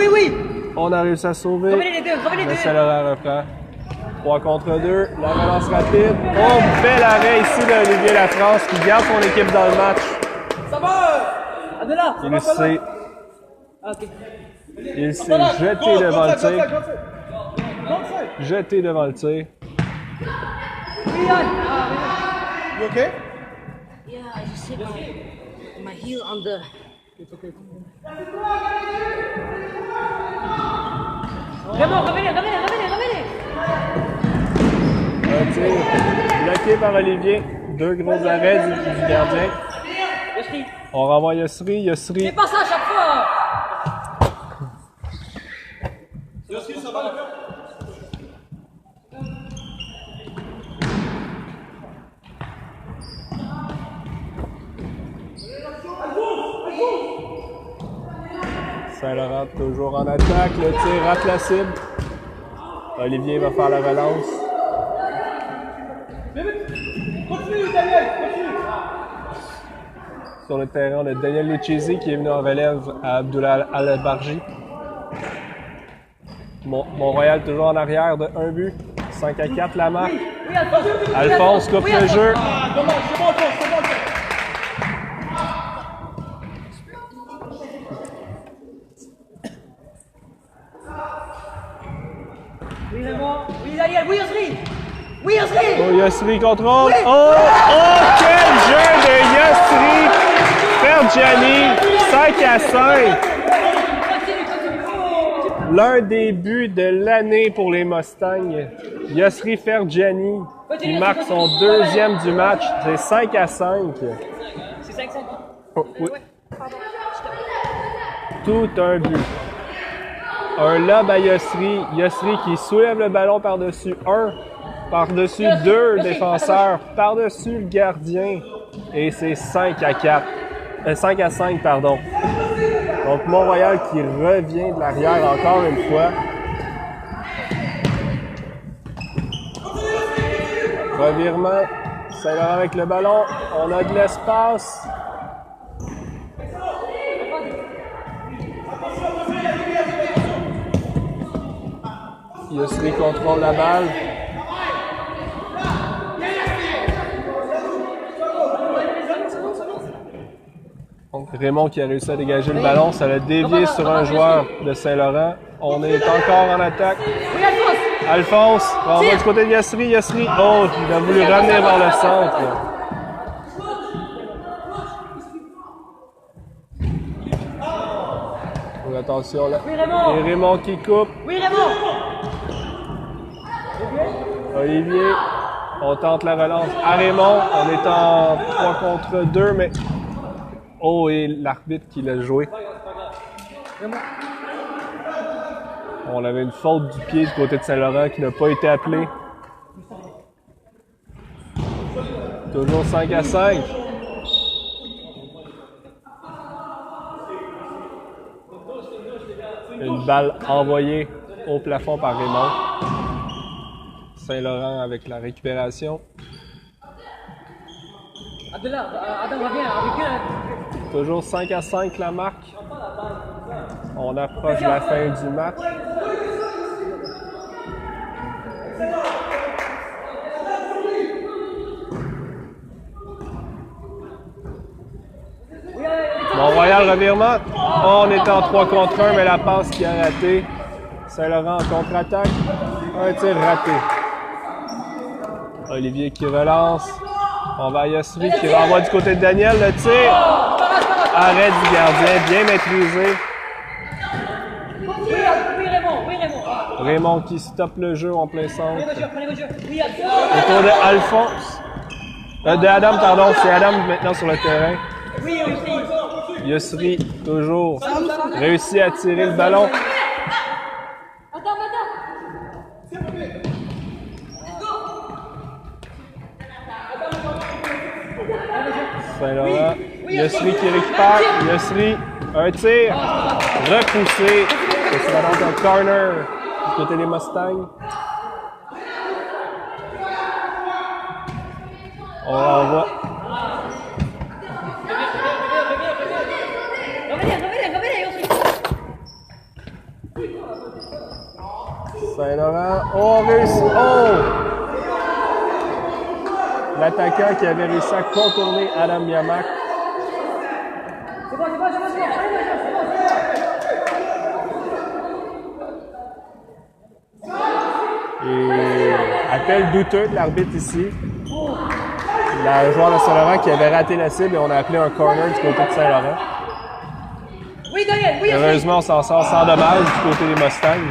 On a réussi à sauver. Revenez les deux. Mais Saint-Laurent reprend. 3 contre 2, la relance rapide. Oh, bel arrêt ici d'Olivier Lafrance qui garde son équipe dans le match. Ça va! Adela! Il s'est jeté devant le tir. Jeté devant le tir. You okay? Yeah, I just hit my heel on the. Raymond, revenez! Un tir bloqué par Olivier. 2 gros arrêts du gardien. On renvoie Yossri. Fais pas ça à chaque fois! Yoski, ça va le faire? Saint-Laurent toujours en attaque. Le tir rate la cible. Olivier va faire la relance. Continue, Daniel, continue. Sur le terrain, le Daniel Lechesi qui est venu en relève à Abdullah Al-Barji. Mont-Royal toujours en arrière de 1 but. 5-4 la marque. Alphonse coupe le jeu. Ah, dommage, c'est bon, c'est bon. Oui, Raymond! Oui, Daniel! Oui, Osri! Oui, Osri! Oh, Yossri contrôle. Oh, quel jeu de Yossri! Fergiani, 5-5. L'un des buts de l'année pour les Mustangs. Yossri Fergiani qui marque son 2e du match. C'est 5-5. C'est 5-5. Oh, oui. Tout un but. Un lob à Yossri. Yossri qui soulève le ballon par-dessus par-dessus 2 défenseurs, par-dessus le gardien. Et c'est 5-4. 5-5, pardon. Donc Mont-Royal qui revient de l'arrière encore une fois. Revirement. Saint-Laurent avec le ballon. On a de l'espace. Yossri contrôle la balle. Donc Raymond qui a réussi à dégager le ballon, ça l'a dévié sur un joueur de Saint-Laurent. On est encore en attaque. Alphonse, on va du côté de Yossri. Yossri, oh, il a voulu ramener vers le centre. Donc, attention là. Oui, Raymond! Et Raymond qui coupe. Oui, Raymond! Olivier, on tente la relance à Raymond. On est en 3 contre 2, mais... Oh, et l'arbitre qui l'a joué. On avait une faute du pied du côté de Saint-Laurent qui n'a pas été appelée. Toujours 5-5. Une balle envoyée au plafond par Raymond. Saint-Laurent avec la récupération. Abdullah, Adam, reviens, recule. Toujours 5-5 la marque. On approche de la fin du match. Mont-Royal revirement. Oh, on était en 3 contre 1, mais la passe qui a raté. Saint-Laurent en contre-attaque. Un tir raté. Olivier qui relance. On va à Yossri qui renvoie du côté de Daniel. Le tir. Arrêt du gardien, bien maîtrisé. Oui, Raymond, oui, Raymond. Raymond qui stoppe le jeu en plein centre. Prenez vos jeux. Oui, Autour de Alphonse. De Adam, pardon. C'est Adam maintenant sur le terrain. oui, oui. Yossri, toujours. Réussit à tirer le ballon. Saint-Laurent. Yossri qui récupère. Yossri, un tir. Repoussé. Et c'est maintenant un corner du côté des Mustangs. On renvoie. Revenez, Yossri. Saint-Laurent. Oh, réussi. Oh! L'attaquant qui avait réussi à contourner Adam Yamak. C'est bon, c'est bon, c'est bon, c'est bon. Et appel douteux de l'arbitre ici. Le joueur de Saint-Laurent qui avait raté la cible et on a appelé un corner du côté de Saint-Laurent. Oui, Daniel, oui, Heureusement, on s'en sort sans dommage du côté des Mustangs.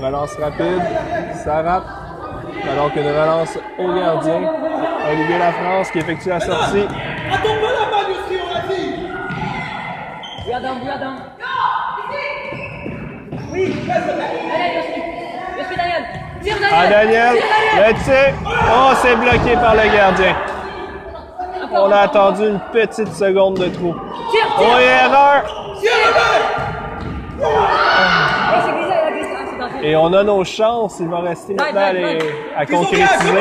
Relance rapide, ça rate. Alors qu'une relance au gardien. Olivier Lafrance qui effectue la sortie. Attends pas la balle, Yossi, on l'a dit. Oui, Adam, oui, Adam. Oui, Daniel, Yossi, Daniel. Tire, Daniel. Ah, Daniel, le tir. Oh, c'est bloqué par le gardien. On a attendu une petite seconde de trop. Tire, Oh, erreur. Et on a nos chances. Il va rester maintenant à concrétiser.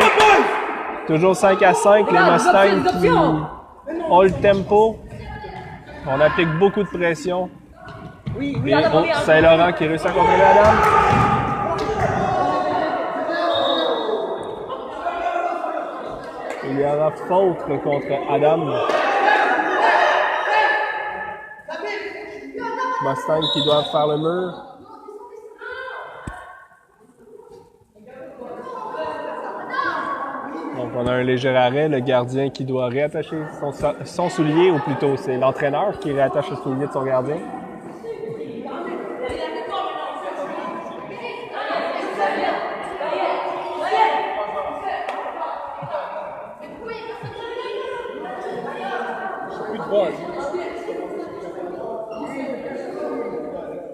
Toujours 5-5. Les Mustangs qui ont le tempo. On applique beaucoup de pression. Oui, oui, Et Adam, oui, Saint-Laurent qui réussit à contrôler Adam. Il y aura faute contre Adam. Mustang qui doit faire le mur. Donc on a un léger arrêt, le gardien qui doit réattacher son soulier, ou plutôt c'est l'entraîneur qui réattache le soulier de son gardien.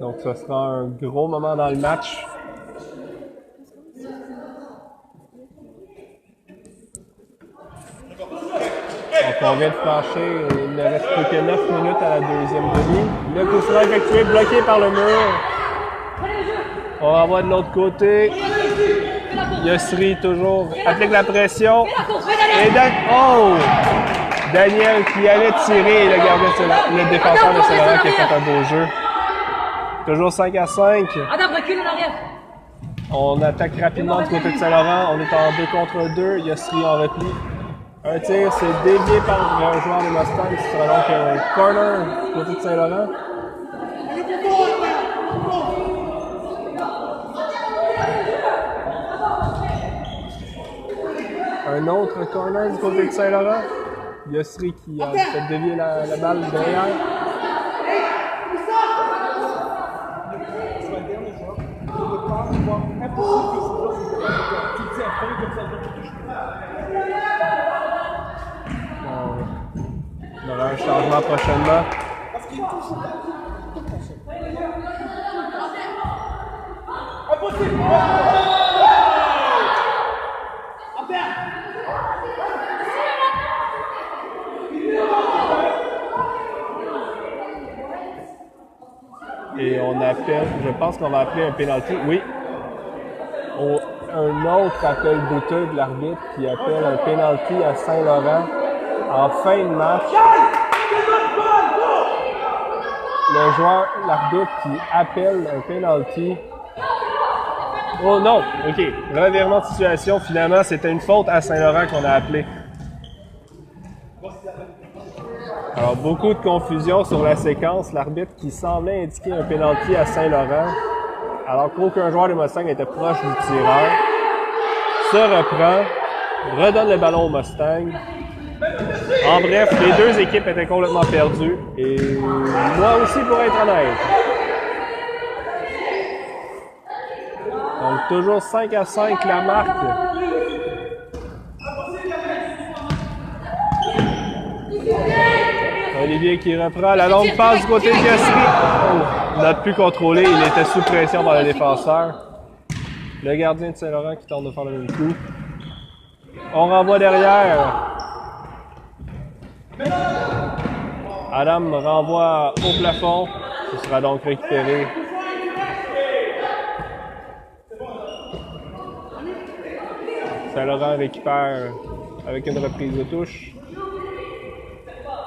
Donc ce sera un gros moment dans le match. Donc on vient de franchir, il ne reste plus que 9 minutes à la deuxième demi. Le coup sera effectué, bloqué par le mur. On renvoie de l'autre côté. Yossri toujours applique la pression. Et Daniel qui allait tirer et le défenseur de Saint-Laurent qui a fait un beau jeu. Toujours 5-5. Adam, recule en arrière. On attaque rapidement du côté de Saint-Laurent. On est en 2 contre 2. Yossri en repli. Un tir, c'est dévié par un joueur des Mustangs. Ce sera donc un corner du côté de Saint-Laurent. Un autre corner du côté de Saint-Laurent. Yossri qui a fait dévier la balle derrière. On aura un changement prochainement. Et on appelle, je pense qu'on va appeler un pénalty. Oui. Un autre appel douteux de l'arbitre qui appelle un pénalty à Saint-Laurent en fin de match. Le joueur, l'arbitre qui appelle un pénalty. Oh non! OK. Revirement de situation. Finalement, c'était une faute à Saint-Laurent qu'on a appelé. Alors, beaucoup de confusion sur la séquence. L'arbitre qui semblait indiquer un pénalty à Saint-Laurent, alors qu'aucun joueur des Mustangs était proche du tireur, se reprend, redonne le ballon aux Mustangs. En bref, les deux équipes étaient complètement perdues, et moi aussi pour être honnête. Donc toujours 5-5 la marque. Olivier qui reprend la longue passe du côté de Yossri. Il n'a plus contrôlé, il était sous pression par le défenseur. Le gardien de Saint-Laurent qui tente de faire le même coup. On renvoie derrière. Adam renvoie au plafond. Ce sera donc récupéré. Saint-Laurent récupère avec une reprise de touche.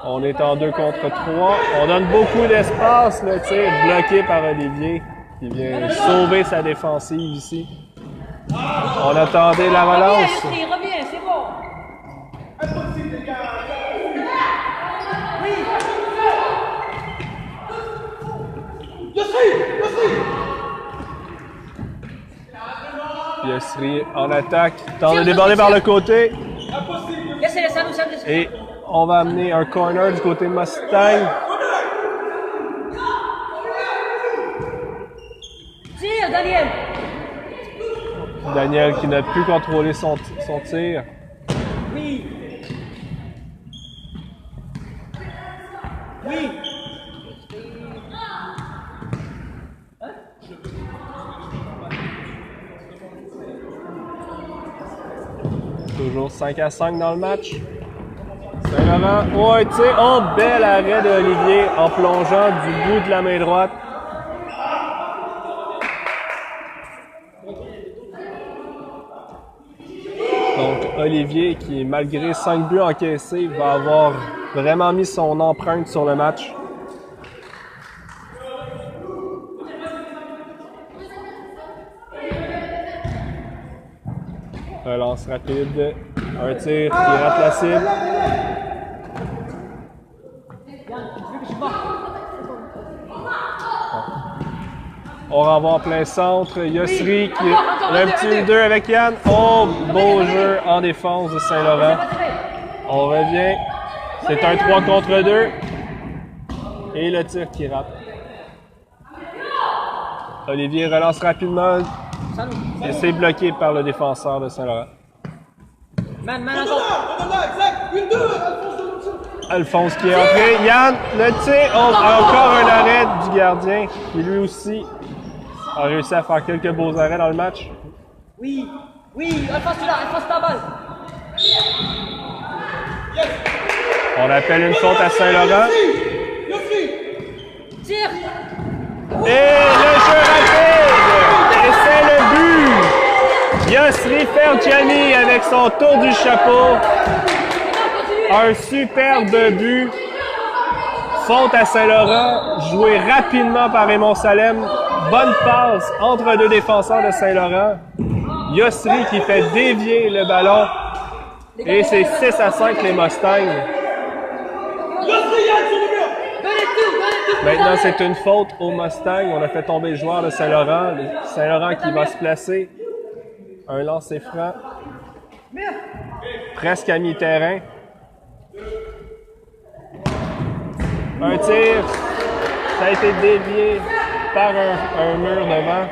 On est en 2 contre 3. On donne beaucoup d'espace. Le tir bloqué par Olivier qui vient sauver sa défensive ici. On attendait la relance. Reviens, c'est bon. Impossible, les gars. Yosri en attaque. Tente de déborder par le côté. Laissez-les, ça nous. Et on va amener un corner du côté de Mustang. Tire, Daniel. Daniel qui n'a plus contrôlé son tir. Oui. Oui. Toujours 5-5 dans le match. Saint-Laurent, oh, un tir. Oh, bel arrêt d'Olivier en plongeant du bout de la main droite. Donc, Olivier, qui malgré 5 buts encaissés, va avoir vraiment mis son empreinte sur le match. Relance rapide. Un tir qui rate la cible. On renvoie en plein centre. Yosri qui le petit 2 avec Yann. Oh, beau jeu en défense de Saint-Laurent. On revient. C'est un 3 contre 2. Et le tir qui rate. Olivier relance rapidement. Et c'est bloqué par le défenseur de Saint-Laurent. Man, encore. Alphonse qui est entré. Yann, le tir. Oh, encore un arrêt du gardien qui lui aussi a réussi à faire quelques beaux arrêts dans le match. Oui, Alphonse, tu l'as, Alphonse, ta balle. On appelle une faute à Saint-Laurent. Tire. Et le jeu rapide! Et c'est le but! Yosri Fergiani avec son tour du chapeau. Un superbe but. Faute à Saint-Laurent, joué rapidement par Raymond Salem. Bonne passe entre deux défenseurs de Saint-Laurent. Yosri qui fait dévier le ballon. Et c'est 6-5 les Mustangs. Maintenant, c'est une faute au Mustang. On a fait tomber le joueur de Saint-Laurent. Saint-Laurent qui va se placer. Un lancer franc. Presque à mi-terrain. Un tir. Ça a été dévié par un mur devant.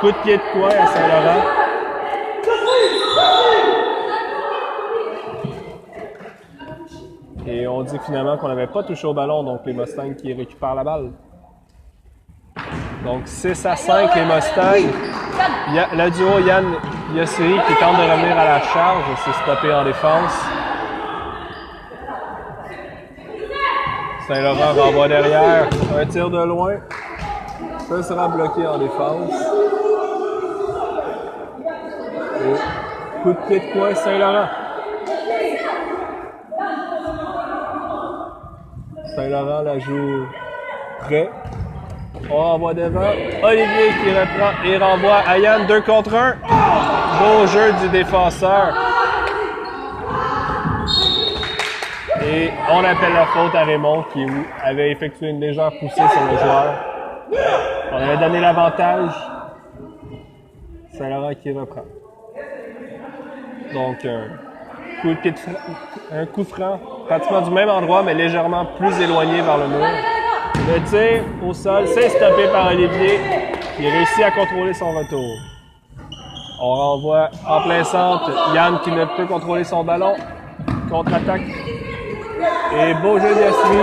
Coup de pied de coin à Saint-Laurent. Et on dit finalement qu'on n'avait pas touché au ballon, donc les Mustangs qui récupèrent la balle. Donc 6-5 les Mustangs. Le duo Yann Yosri qui tente de revenir à la charge, s'est stoppé en défense. Saint-Laurent renvoie derrière. Un tir de loin. Ça sera bloqué en défense. Et coup de pied de coin Saint-Laurent. Saint-Laurent la joue prêt. On renvoie devant. Olivier qui reprend et renvoie à Yann 2 contre 1. Beau jeu du défenseur. Et on appelle la faute à Raymond qui avait effectué une légère poussée sur le joueur. On avait donné l'avantage. Saint-Laurent qui reprend. Donc un coup franc, pratiquement du même endroit, mais légèrement plus éloigné vers le mur. Le tir au sol, c'est stoppé par Olivier, qui réussit à contrôler son retour. On renvoie en plein centre, Yann qui ne peut contrôler son ballon. Contre-attaque. Et beau jeu d'Yosri.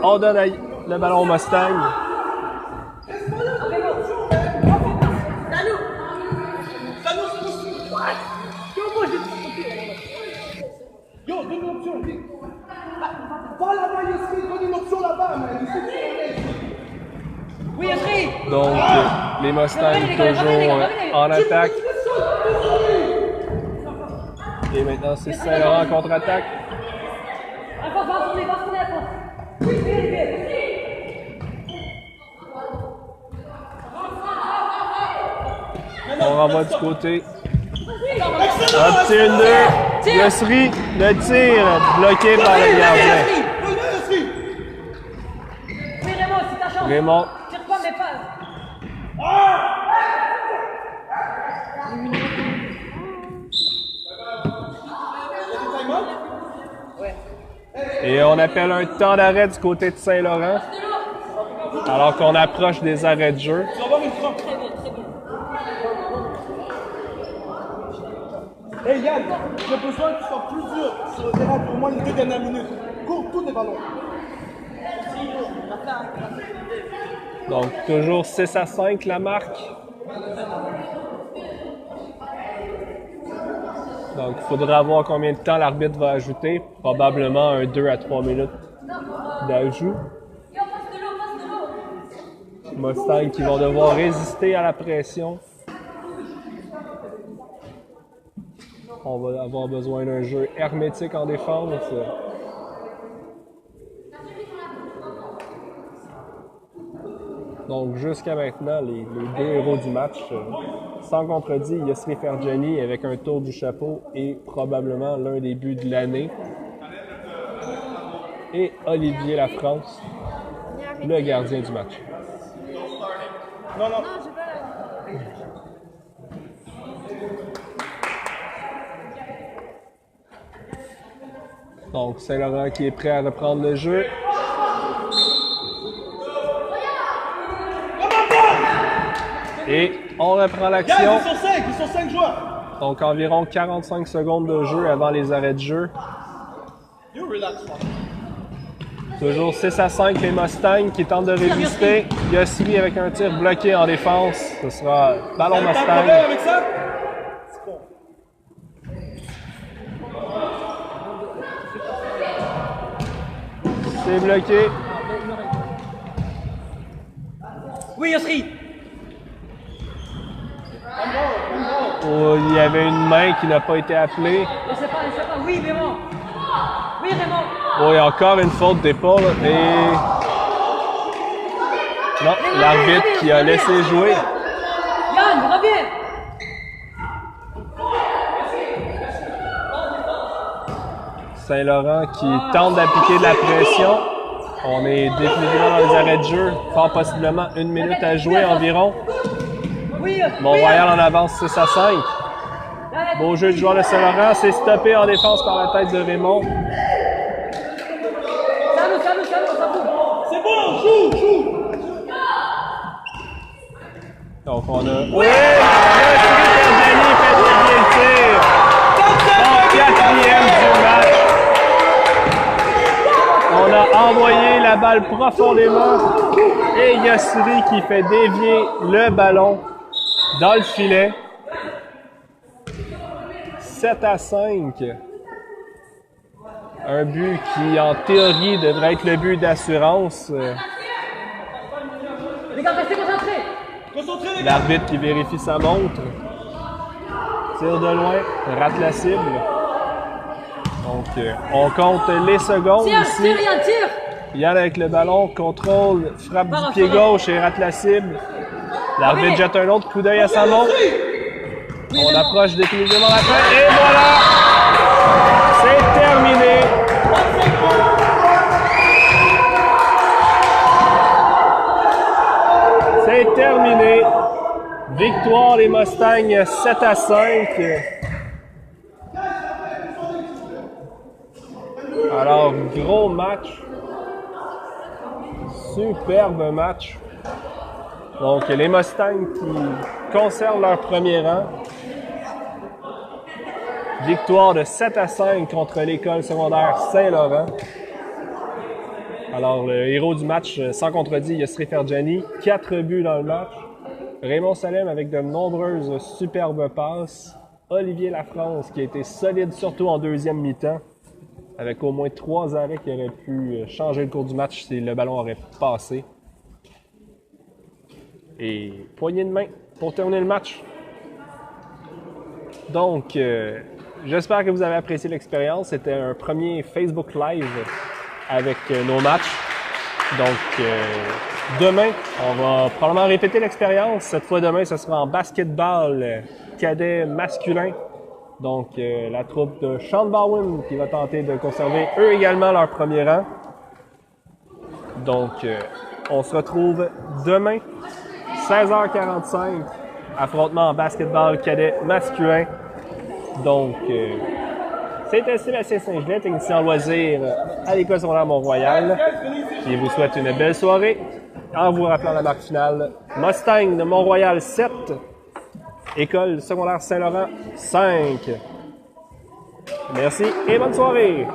On donne le ballon au Mustang. Yo, donne une option. Va là-bas, Yosri, donne une option là-bas, man. Oui, Yosri. Donc, les Mustangs toujours en attaque. Et maintenant, c'est Saint-Laurent en contre-attaque. On renvoie du côté. Un petit 1-2. Yossri, le tir bloqué par le gardien. Oui, Raymond, c'est ta chance. Raymond. Tire pas mes passes. Et on appelle un temps d'arrêt du côté de Saint-Laurent. Alors qu'on approche des arrêts de jeu. Très bien, très bien. Hey Yann, j'ai besoin que tu sois plus dur sur le terrain pour au moins les 2 dernières minutes. Cours tous les ballons. Donc, toujours 6-5 la marque. Donc, il faudra voir combien de temps l'arbitre va ajouter. Probablement un 2 à 3 minutes d'ajout. Mustang qui vont devoir résister à la pression. On va avoir besoin d'un jeu hermétique en défense. Donc, jusqu'à maintenant, les deux héros du match, sans contredit, Yossri Ferjani avec un tour du chapeau et probablement l'un des buts de l'année. Et Olivier Lafrance, le gardien du match. Non. Donc, Saint-Laurent qui est prêt à reprendre le jeu. Et on reprend l'action. Ils sont 5 joueurs. Donc, environ 45 secondes de jeu avant les arrêts de jeu. Toujours 6-5 les Mustangs qui tentent de résister. Yossri avec un tir bloqué en défense. Ce sera ballon T'as un Mustang. problème avec ça? C'est bloqué. Oui, Yossri. Oh, il y avait une main qui n'a pas été appelée. Je sais pas. Oui, Raymond. Oui, Raymond. Oh, il y a encore une faute d'épaule. Et... non, l'arbitre qui a laissé jouer. Yann, reviens. Saint-Laurent qui tente d'appliquer de la pression. On est définitivement dans les arrêts de jeu. Fort possiblement 1 minute à jouer environ. Oui. Mont-Royal en avance 6-5. Beau jeu du joueur de Saint-Laurent. C'est stoppé en défense par la tête de Raymond. Salut, ça bouge. C'est bon, joue. Donc on a... oui! Yossri fait dévier le tir. Son 4e du match. On a envoyé la balle profondément. Et Yossri qui fait dévier le ballon dans le filet. 7-5. Un but qui, en théorie, devrait être le but d'assurance. Les gars, restez concentrés. Concentrez les gars. L'arbitre qui vérifie sa montre. Tire de loin, rate la cible. Donc, on compte les secondes ici. Tire, Yann, tire. Yann avec le ballon, contrôle, frappe du pied gauche et rate la cible. L'arbitre jette un autre coup d'œil à sa montre. On approche définitivement la fin. Et voilà! C'est terminé. C'est terminé. Victoire des Mustangs 7-5. Alors, gros match. Superbe match. Donc, les Mustangs qui conservent leur premier rang. Victoire de 7-5 contre l'école secondaire Saint-Laurent. Alors, le héros du match, sans contredit, Yossri Ferjani. 4 buts dans le match. Raymond Salem avec de nombreuses superbes passes. Olivier Lafrance qui a été solide, surtout en deuxième mi-temps, avec au moins 3 arrêts qui auraient pu changer le cours du match si le ballon aurait passé. Et poignée de main pour terminer le match. Donc, j'espère que vous avez apprécié l'expérience. C'était un premier Facebook Live avec nos matchs. Donc, demain, on va probablement répéter l'expérience. Cette fois, demain, ce sera en basketball cadet masculin. Donc, la troupe de Sean Bowen qui va tenter de conserver eux également leur premier rang. Donc, on se retrouve demain, 16h45, affrontement en basketball cadet masculin. Donc, c'était Sébastien Saint-Gelais, technicien en loisirs à l'École secondaire Mont-Royal. Je vous souhaite une belle soirée en vous rappelant la marque finale. Mustang de Mont-Royal 7, École secondaire Saint-Laurent 5. Merci et bonne soirée!